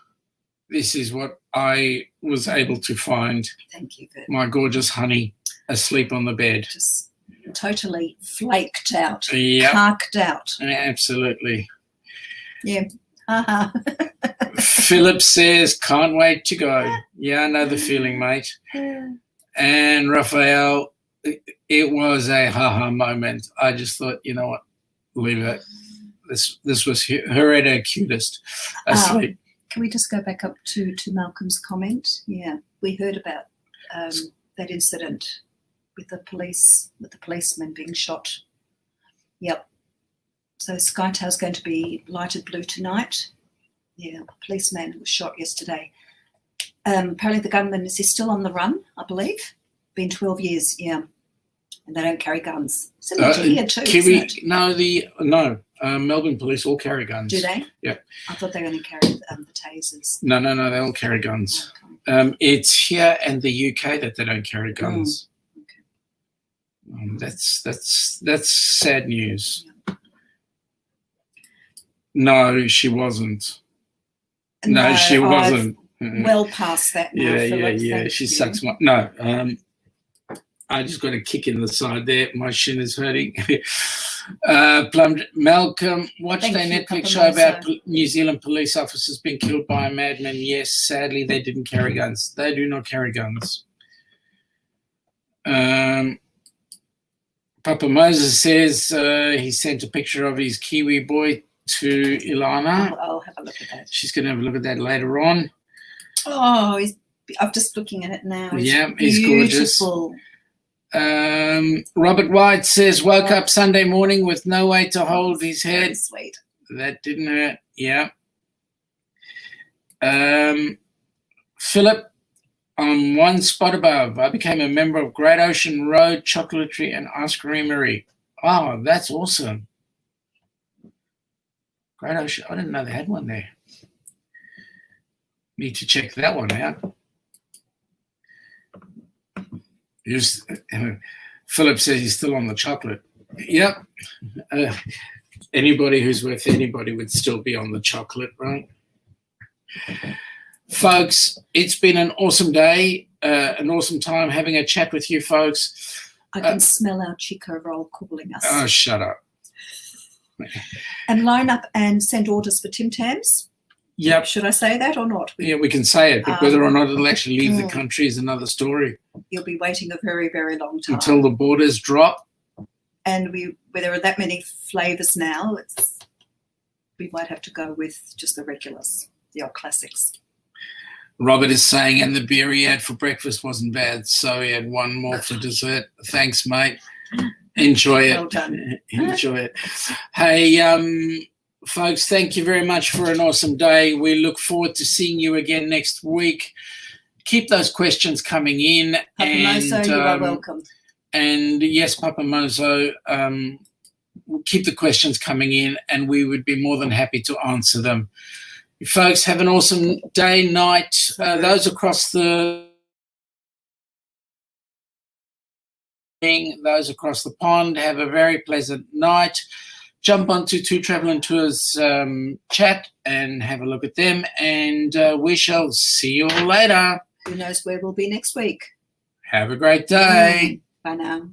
Speaker 1: this is what I was able to find.
Speaker 2: Thank you.
Speaker 1: My gorgeous honey asleep on the bed.
Speaker 2: Just totally flaked out,
Speaker 1: yep.
Speaker 2: carked out.
Speaker 1: Absolutely.
Speaker 2: Yeah.
Speaker 1: Philip says, can't wait to go. Yeah, I know the feeling, mate. And Raphael, it was a ha-ha moment. I just thought, you know what, leave it. This was her at her cutest, asleep.
Speaker 2: Can we just go back up to Malcolm's comment? Yeah, we heard about that incident with the policeman being shot. Yep. So Sky Tower's going to be lighted blue tonight. Yeah, a policeman was shot yesterday. Apparently the gunman is still on the run, I believe. Been 12 years, yeah. And they don't carry guns. Similar to here too,
Speaker 1: Kiwi,
Speaker 2: isn't it?
Speaker 1: Melbourne police all carry guns.
Speaker 2: Do they?
Speaker 1: Yeah.
Speaker 2: I thought they only carried the tasers.
Speaker 1: No, they all carry guns.
Speaker 2: Okay.
Speaker 1: It's here in the UK that they don't carry guns.
Speaker 2: Okay.
Speaker 1: That's sad news. Yeah. No, she wasn't. No, she wasn't.
Speaker 2: Well past that now, Philip.
Speaker 1: Yeah. She sucks my... No, I just got a kick in the side there. My shin is hurting. Malcolm, watched a Netflix show about New Zealand police officers being killed by a madman. Yes, sadly, they didn't carry guns. They do not carry guns. Papa Moses says he sent a picture of his Kiwi boy to Ilana.
Speaker 2: I'll have a look at that.
Speaker 1: She's going to have a look at that later on.
Speaker 2: Oh, I'm just looking at it now.
Speaker 1: He's
Speaker 2: beautiful.
Speaker 1: Gorgeous. Robert White says, woke up Sunday morning with no way to hold his head.
Speaker 2: Sweet.
Speaker 1: That didn't hurt. Yeah. Philip, I'm one spot above. I became a member of Great Ocean Road Chocolatery and Ice Creamery. Oh, that's awesome. Great Ocean. I didn't know they had one there. Need to check that one out. Philip says he's still on the chocolate. Yep. Anybody who's worth anybody would still be on the chocolate, right? Folks, it's been an awesome day, an awesome time having a chat with you folks.
Speaker 2: I can smell our Chico Roll calling us.
Speaker 1: Oh, shut up.
Speaker 2: And line up and send orders for Tim Tams.
Speaker 1: Yep.
Speaker 2: Should I say that or not?
Speaker 1: Yeah, we can say it, but whether or not it'll actually leave the country is another story.
Speaker 2: You'll be waiting a very, very long time.
Speaker 1: Until the borders drop.
Speaker 2: And where there are that many flavours now, we might have to go with just the regulars, the old classics.
Speaker 1: Robert is saying, and the beer he had for breakfast wasn't bad, so he had one more for dessert. Thanks, mate. Enjoy it.
Speaker 2: Well done.
Speaker 1: Enjoy it. Hey, folks, thank you very much for an awesome day. We look forward to seeing you again next week. Keep those questions coming in.
Speaker 2: Papa Mozo, you are welcome.
Speaker 1: And yes, Papa Mozo, keep the questions coming in and we would be more than happy to answer them. You folks have an awesome day, night. Those across the pond, have a very pleasant night. Jump onto Two Traveling Tours chat and have a look at them. And we shall see you all later.
Speaker 2: Who knows where we'll be next week.
Speaker 1: Have a great day.
Speaker 2: Bye now.